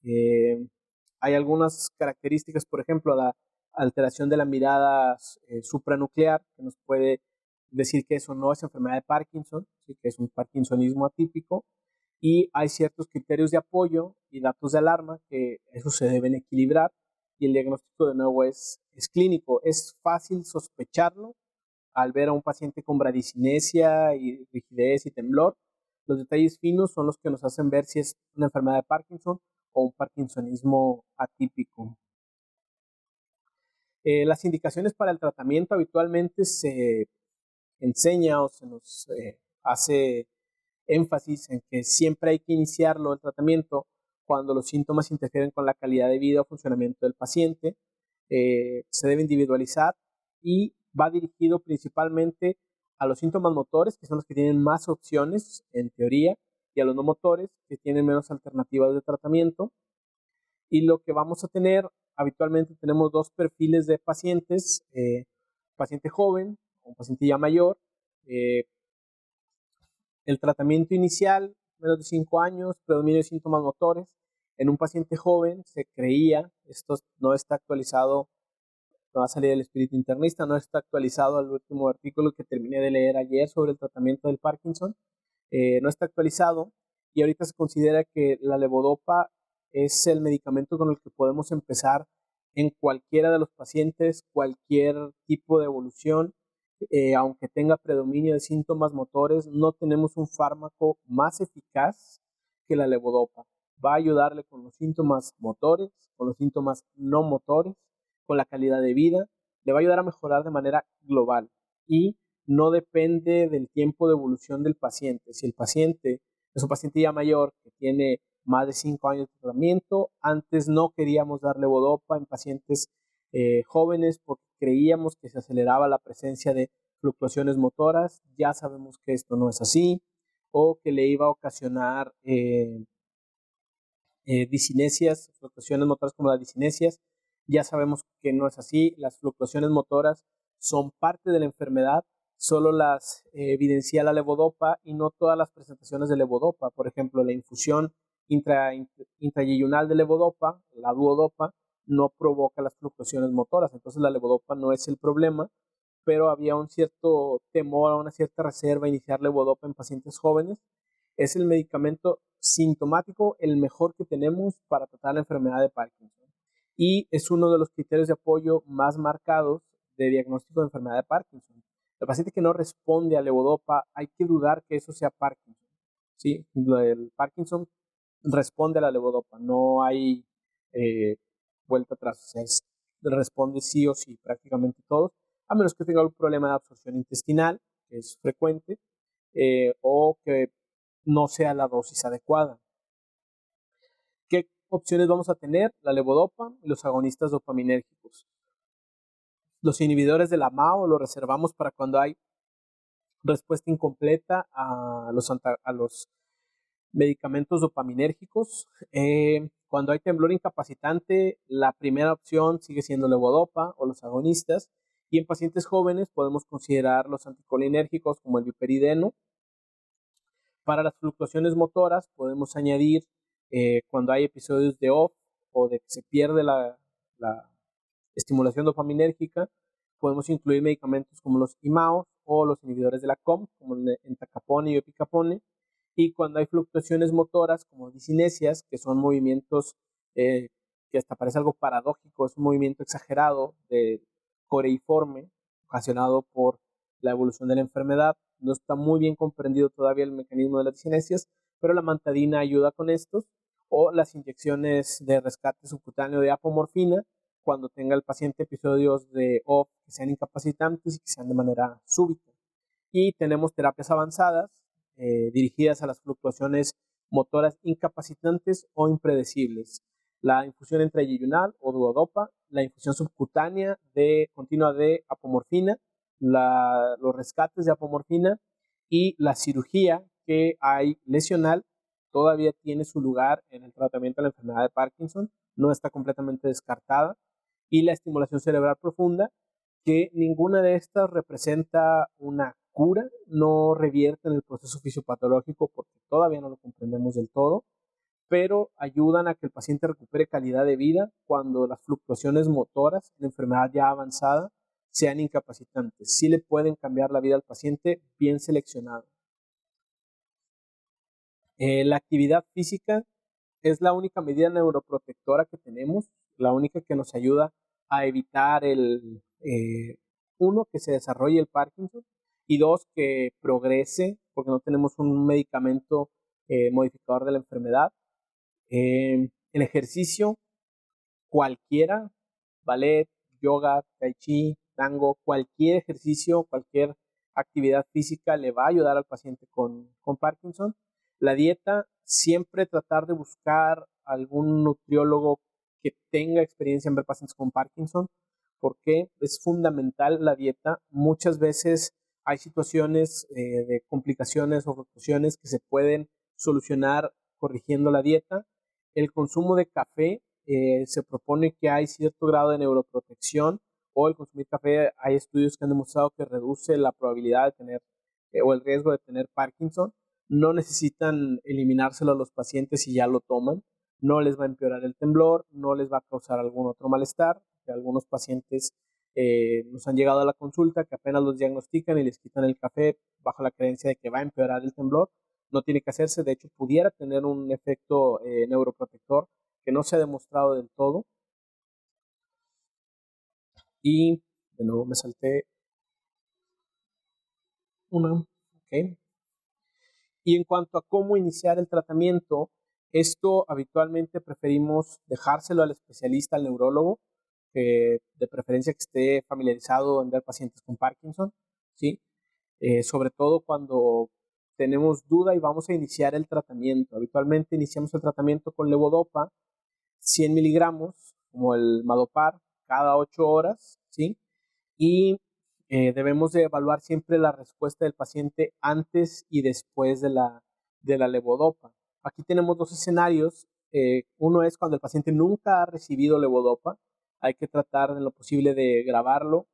Hay algunas características, por ejemplo, la alteración de la mirada supranuclear, que nos puede decir que eso no es enfermedad de Parkinson, ¿sí? Que es un parkinsonismo atípico. Y hay ciertos criterios de apoyo y datos de alarma que eso se deben equilibrar, y el diagnóstico de nuevo es clínico. Es fácil sospecharlo al ver a un paciente con bradicinesia y rigidez y temblor. Los detalles finos son los que nos hacen ver si es una enfermedad de Parkinson o un parkinsonismo atípico. Las indicaciones para el tratamiento habitualmente se enseña o se nos hace énfasis en que siempre hay que iniciarlo el tratamiento cuando los síntomas interfieren con la calidad de vida o funcionamiento del paciente. Se debe individualizar y va dirigido principalmente a los síntomas motores, que son los que tienen más opciones en teoría, y a los no motores, que tienen menos alternativas de tratamiento. Y lo que vamos a tener, habitualmente tenemos dos perfiles de pacientes, paciente joven o un paciente ya mayor. El tratamiento inicial, menos de 5 años, predominio de síntomas motores. En un paciente joven se creía, esto no está actualizado, no va a salir del espíritu internista, no está actualizado al último artículo que terminé de leer ayer sobre el tratamiento del Parkinson, no está actualizado, y ahorita se considera que la levodopa es el medicamento con el que podemos empezar en cualquiera de los pacientes, cualquier tipo de evolución. Aunque tenga predominio de síntomas motores, no tenemos un fármaco más eficaz que la levodopa. Va a ayudarle con los síntomas motores, con los síntomas no motores, con la calidad de vida, le va a ayudar a mejorar de manera global, y no depende del tiempo de evolución del paciente. Si el paciente es un paciente ya mayor que tiene más de 5 años de tratamiento, antes no queríamos dar levodopa en pacientes jóvenes porque creíamos que se aceleraba la presencia de fluctuaciones motoras. Ya sabemos que esto no es así, o que le iba a ocasionar disinesias, fluctuaciones motoras como las disinesias. Ya sabemos que no es así. Las fluctuaciones motoras son parte de la enfermedad, solo las evidencia la levodopa y no todas las presentaciones de levodopa. Por ejemplo, la infusión intrayeyunal de levodopa, la duodopa, no provoca las fluctuaciones motoras. Entonces la levodopa no es el problema, pero había un cierto temor, una cierta reserva a iniciar levodopa en pacientes jóvenes. Es el medicamento sintomático el mejor que tenemos para tratar la enfermedad de Parkinson, y es uno de los criterios de apoyo más marcados de diagnóstico de enfermedad de Parkinson. El paciente que no responde a levodopa, hay que dudar que eso sea Parkinson. ¿Sí? El Parkinson responde a la levodopa, no hay vuelta atrás, o sea, responde sí o sí, prácticamente todos. a menos que tenga algún problema de absorción intestinal, que es frecuente, o que no sea la dosis adecuada. ¿Qué opciones vamos a tener? La levodopa y los agonistas dopaminérgicos. Los inhibidores de la MAO los reservamos para cuando hay respuesta incompleta a los medicamentos dopaminérgicos. Cuando hay temblor incapacitante, la primera opción sigue siendo levodopa o los agonistas. Y en pacientes jóvenes podemos considerar los anticolinérgicos como el viperideno. Para las fluctuaciones motoras podemos añadir cuando hay episodios de OFF o de que se pierde la estimulación dopaminérgica, podemos incluir medicamentos como los IMAO o los inhibidores de la COMT, como el entacapone y opicapone. Y cuando hay fluctuaciones motoras como disinesias, que son movimientos que hasta parece algo paradójico, es un movimiento exagerado de coreiforme ocasionado por la evolución de la enfermedad. No está muy bien comprendido todavía el mecanismo de las disinesias, pero la mantadina ayuda con estos, o las inyecciones de rescate subcutáneo de apomorfina cuando tenga el paciente episodios de OFF que sean incapacitantes y que sean de manera súbita. Y tenemos terapias avanzadas dirigidas a las fluctuaciones motoras incapacitantes o impredecibles. La infusión intrayeyunal o duodopa, la infusión subcutánea continua de apomorfina, los rescates de apomorfina y la cirugía que hay lesional todavía tiene su lugar en el tratamiento de la enfermedad de Parkinson, no está completamente descartada, y la estimulación cerebral profunda, que ninguna de estas representa una cura, no revierte en el proceso fisiopatológico porque todavía no lo comprendemos del todo, pero ayudan a que el paciente recupere calidad de vida cuando las fluctuaciones motoras en enfermedad ya avanzada sean incapacitantes. Sí le pueden cambiar la vida al paciente bien seleccionado. La actividad física es la única medida neuroprotectora que tenemos, la única que nos ayuda a evitar uno, que se desarrolle el Parkinson, y dos, que progrese, porque no tenemos un medicamento modificador de la enfermedad. El ejercicio, cualquiera, ballet, yoga, tai chi, tango, cualquier ejercicio, cualquier actividad física le va a ayudar al paciente con Parkinson. La dieta, siempre tratar de buscar algún nutriólogo que tenga experiencia en ver pacientes con Parkinson, porque es fundamental la dieta. Muchas veces hay situaciones de complicaciones o fluctuaciones que se pueden solucionar corrigiendo la dieta. El consumo de café, se propone que hay cierto grado de neuroprotección, o el consumir café, hay estudios que han demostrado que reduce la probabilidad de tener o el riesgo de tener Parkinson. No necesitan eliminárselo a los pacientes si ya lo toman, no les va a empeorar el temblor, no les va a causar algún otro malestar. Que algunos pacientes nos han llegado a la consulta que apenas los diagnostican y les quitan el café bajo la creencia de que va a empeorar el temblor. No tiene que hacerse, de hecho pudiera tener un efecto neuroprotector que no se ha demostrado del todo. Y de nuevo me salté una. Okay. Y en cuanto a cómo iniciar el tratamiento, esto habitualmente preferimos dejárselo al especialista, al neurólogo, de preferencia que esté familiarizado en ver pacientes con Parkinson, ¿sí? Sobre todo cuando tenemos duda y vamos a iniciar el tratamiento. Habitualmente iniciamos el tratamiento con levodopa, 100 miligramos, como el Madopar, cada 8 horas, ¿sí? Y debemos de evaluar siempre la respuesta del paciente antes y después de la levodopa. Aquí tenemos dos escenarios. Uno es cuando el paciente nunca ha recibido levodopa. Hay que tratar en lo posible de grabarlo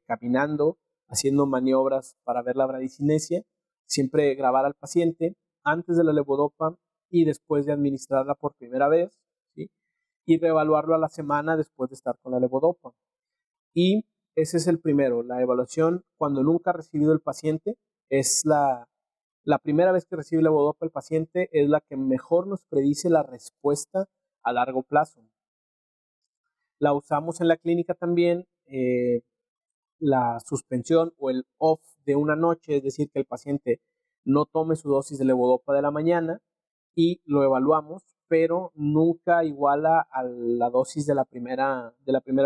caminando, haciendo maniobras para ver la bradicinesia. Siempre grabar al paciente antes de la levodopa y después de administrarla por primera vez, ¿sí? Y reevaluarlo a la semana después de estar con la levodopa. Y ese es el primero, la evaluación cuando nunca ha recibido el paciente. Es la primera vez que recibe la levodopa el paciente, es la que mejor nos predice la respuesta a largo plazo. La usamos en la clínica también, la suspensión o el off de una noche, es decir, que el paciente no tome su dosis de levodopa de la mañana y lo evaluamos, pero nunca iguala a la dosis de la primera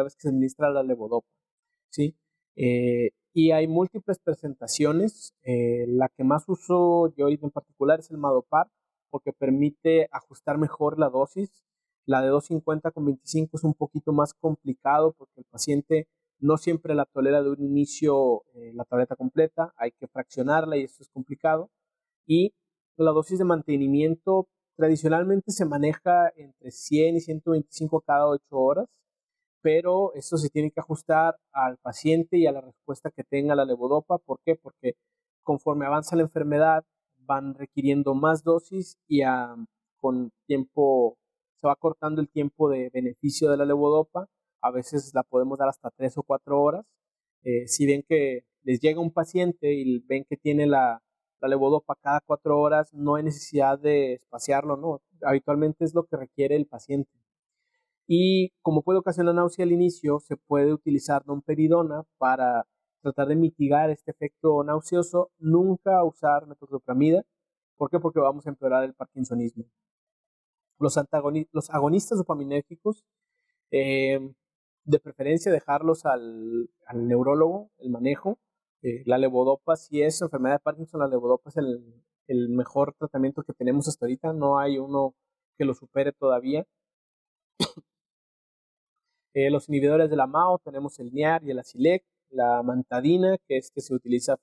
vez que se administra la levodopa, ¿sí? Y hay múltiples presentaciones. La que más uso yo ahorita en particular es el Madopar, porque permite ajustar mejor la dosis. La de 250 con 25 es un poquito más complicado porque el paciente no siempre la tolera de un inicio la tableta completa, hay que fraccionarla y esto es complicado. Y la dosis de mantenimiento tradicionalmente se maneja entre 100 y 125 cada 8 horas, pero esto se tiene que ajustar al paciente y a la respuesta que tenga la levodopa. ¿Por qué? Porque conforme avanza la enfermedad van requiriendo más dosis y con tiempo se va cortando el tiempo de beneficio de la levodopa. A veces la podemos dar hasta 3 o 4 horas. Si ven que les llega un paciente y ven que tiene la levodopa cada 4 horas, no hay necesidad de espaciarlo, ¿no? Habitualmente es lo que requiere el paciente. Y como puede ocasionar náusea al inicio, se puede utilizar domperidona para tratar de mitigar este efecto nauseoso. Nunca usar metoclopramida. ¿Por qué? Porque vamos a empeorar el parkinsonismo. Los agonistas dopaminérgicos, de preferencia dejarlos al neurólogo, el manejo. La levodopa, si es enfermedad de Parkinson, la levodopa es el mejor tratamiento que tenemos hasta ahorita. No hay uno que lo supere todavía. Los inhibidores de la MAO tenemos el NIAR y el Acilec, la mantadina, que se utiliza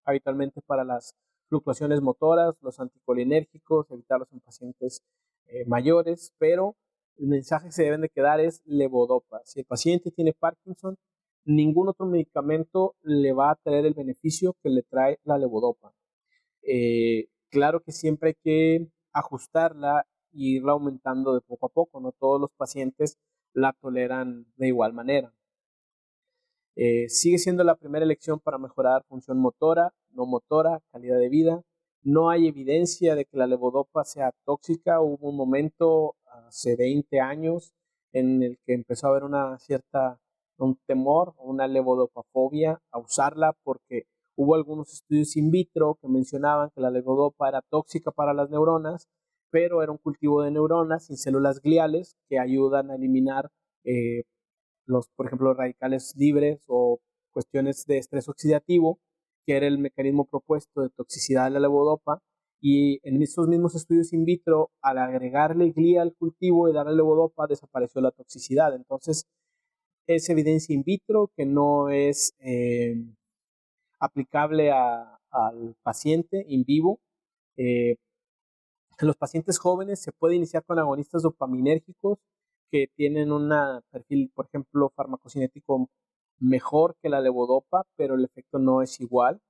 habitualmente para las fluctuaciones motoras, los anticolinérgicos, evitarlos en pacientes mayores, pero el mensaje que se deben de quedar es levodopa. Si el paciente tiene Parkinson, ningún otro medicamento le va a traer el beneficio que le trae la levodopa. Claro que siempre hay que ajustarla e irla aumentando de poco a poco, no todos los pacientes la toleran de igual manera. Sigue siendo la primera elección para mejorar función motora, no motora, calidad de vida. No hay evidencia de que la levodopa sea tóxica. Hubo un momento hace 20 años en el que empezó a haber un temor, una levodopafobia a usarla porque hubo algunos estudios in vitro que mencionaban que la levodopa era tóxica para las neuronas, pero era un cultivo de neuronas sin células gliales que ayudan a eliminar por ejemplo, radicales libres o cuestiones de estrés oxidativo, que era el mecanismo propuesto de toxicidad de la levodopa. Y en estos mismos estudios in vitro, al agregarle glía al cultivo y darle levodopa, desapareció la toxicidad. Entonces, es evidencia in vitro que no es aplicable al paciente in vivo. En los pacientes jóvenes se puede iniciar con agonistas dopaminérgicos que tienen un perfil, por ejemplo, farmacocinético mejor que la levodopa, pero el efecto no es igual.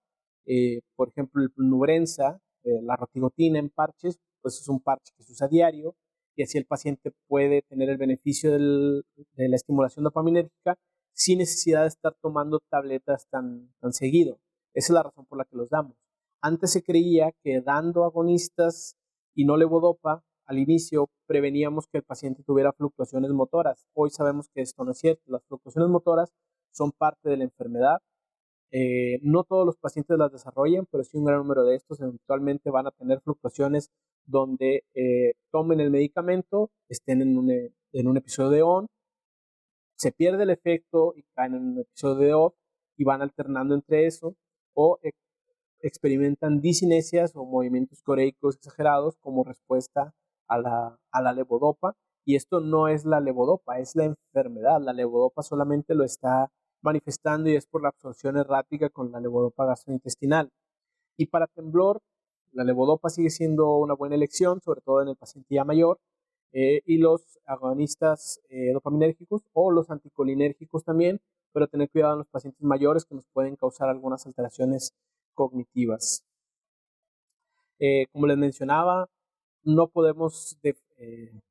Por ejemplo, el Nubrenza, la rotigotina en parches, pues es un parche que se usa a diario y así el paciente puede tener el beneficio de la estimulación dopaminérgica sin necesidad de estar tomando tabletas tan seguido. Esa es la razón por la que los damos. Antes se creía que dando agonistas y no levodopa, al inicio preveníamos que el paciente tuviera fluctuaciones motoras. Hoy sabemos que esto no es cierto. Las fluctuaciones motoras son parte de la enfermedad. No todos los pacientes las desarrollan, pero sí un gran número de estos eventualmente van a tener fluctuaciones donde tomen el medicamento, estén en un episodio de ON, se pierde el efecto y caen en un episodio de OFF y van alternando entre eso, o experimentan disinesias o movimientos coreicos exagerados como respuesta a la levodopa. Y esto no es la levodopa, es la enfermedad. La levodopa solamente lo está manifestando y es por la absorción errática con la levodopa gastrointestinal. Y para temblor, la levodopa sigue siendo una buena elección, sobre todo en el paciente ya mayor, y los agonistas dopaminérgicos o los anticolinérgicos también, pero tener cuidado en los pacientes mayores que nos pueden causar algunas alteraciones cognitivas. Como les mencionaba, no podemos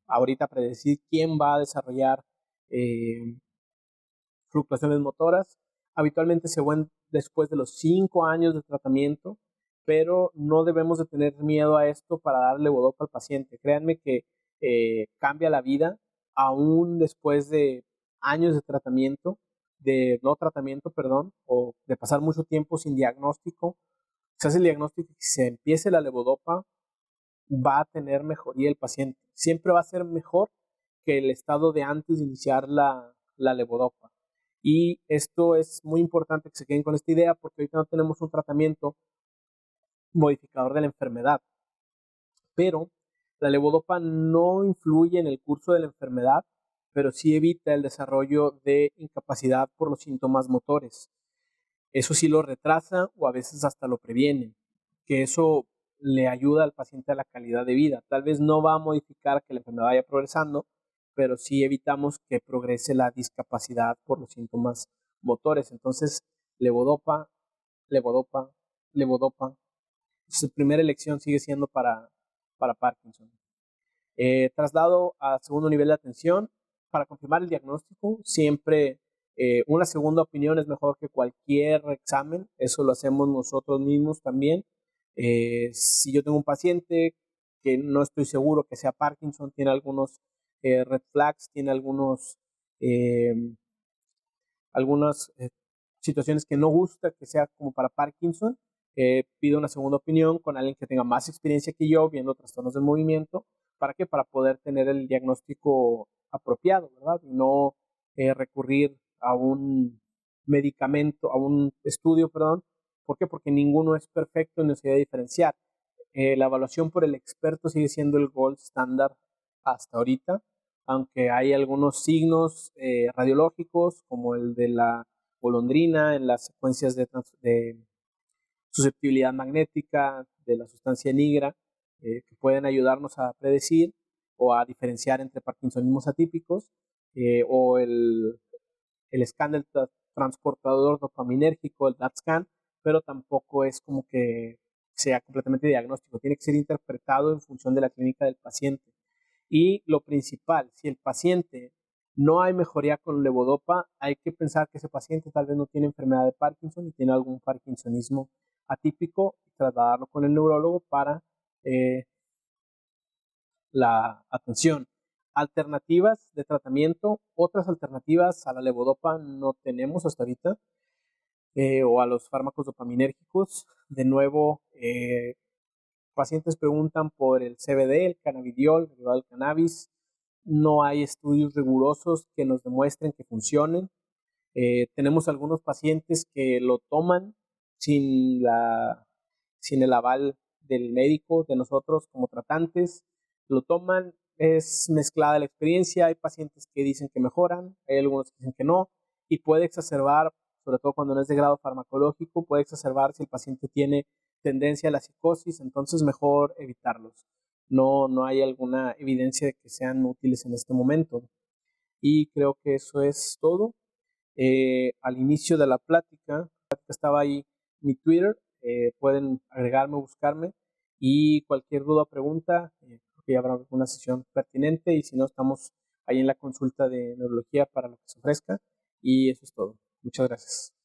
ahorita predecir quién va a desarrollar fluctuaciones motoras. Habitualmente se ven después de los 5 años de tratamiento, pero no debemos de tener miedo a esto para darle levodopa al paciente. Créanme que cambia la vida aún después de años de tratamiento, perdón, o de pasar mucho tiempo sin diagnóstico. Se hace el diagnóstico y se empiece la levodopa, va a tener mejoría el paciente. Siempre va a ser mejor que el estado de antes de iniciar la levodopa. Y esto es muy importante que se queden con esta idea porque ahorita no tenemos un tratamiento modificador de la enfermedad, pero la levodopa no influye en el curso de la enfermedad, pero sí evita el desarrollo de incapacidad por los síntomas motores. Eso sí lo retrasa o a veces hasta lo previene, que eso le ayuda al paciente a la calidad de vida. Tal vez no va a modificar que la enfermedad vaya progresando, pero sí evitamos que progrese la discapacidad por los síntomas motores. Entonces, levodopa, levodopa, levodopa. Su primera elección sigue siendo para Parkinson. Traslado a segundo nivel de atención. Para confirmar el diagnóstico, siempre una segunda opinión es mejor que cualquier examen. Eso lo hacemos nosotros mismos también. Si yo tengo un paciente que no estoy seguro que sea Parkinson, tiene algunos red flags, tiene eh, algunas situaciones que no gusta que sea como para Parkinson, pido una segunda opinión con alguien que tenga más experiencia que yo viendo trastornos del movimiento. ¿Para qué? Para poder tener el diagnóstico apropiado, ¿verdad? Y no recurrir a un medicamento, a un estudio, perdón. ¿Por qué? Porque ninguno es perfecto y no se debe diferenciar. La evaluación por el experto sigue siendo el gold standard hasta ahorita, aunque hay algunos signos radiológicos como el de la golondrina en las secuencias de susceptibilidad magnética de la sustancia negra, que pueden ayudarnos a predecir o a diferenciar entre parkinsonismos atípicos, o el scan del transportador dopaminérgico, el DAT-scan, pero tampoco es como que sea completamente diagnóstico, tiene que ser interpretado en función de la clínica del paciente. Y lo principal, si el paciente no hay mejoría con levodopa, hay que pensar que ese paciente tal vez no tiene enfermedad de Parkinson y tiene algún parkinsonismo atípico y trasladarlo con el neurólogo para eh, la atención. Alternativas de tratamiento, otras alternativas a la levodopa no tenemos hasta ahorita, o a los fármacos dopaminérgicos. De nuevo, pacientes preguntan por el CBD, el cannabidiol, derivado del cannabis. No hay estudios rigurosos que nos demuestren que funcionen. Tenemos algunos pacientes que lo toman sin, sin el aval del médico, de nosotros como tratantes. Lo toman, es mezclada la experiencia. Hay pacientes que dicen que mejoran, hay algunos que dicen que no, y puede exacerbar, sobre todo cuando no es de grado farmacológico, puede exacerbar si el paciente tiene tendencia a la psicosis, entonces mejor evitarlos. No hay alguna evidencia de que sean útiles en este momento. Y creo que eso es todo. Al inicio de la plática estaba ahí mi Twitter, pueden agregarme o buscarme y cualquier duda o pregunta, creo que ya habrá una sesión pertinente y si no, estamos ahí en la consulta de neurología para lo que se ofrezca y eso es todo. Muchas gracias.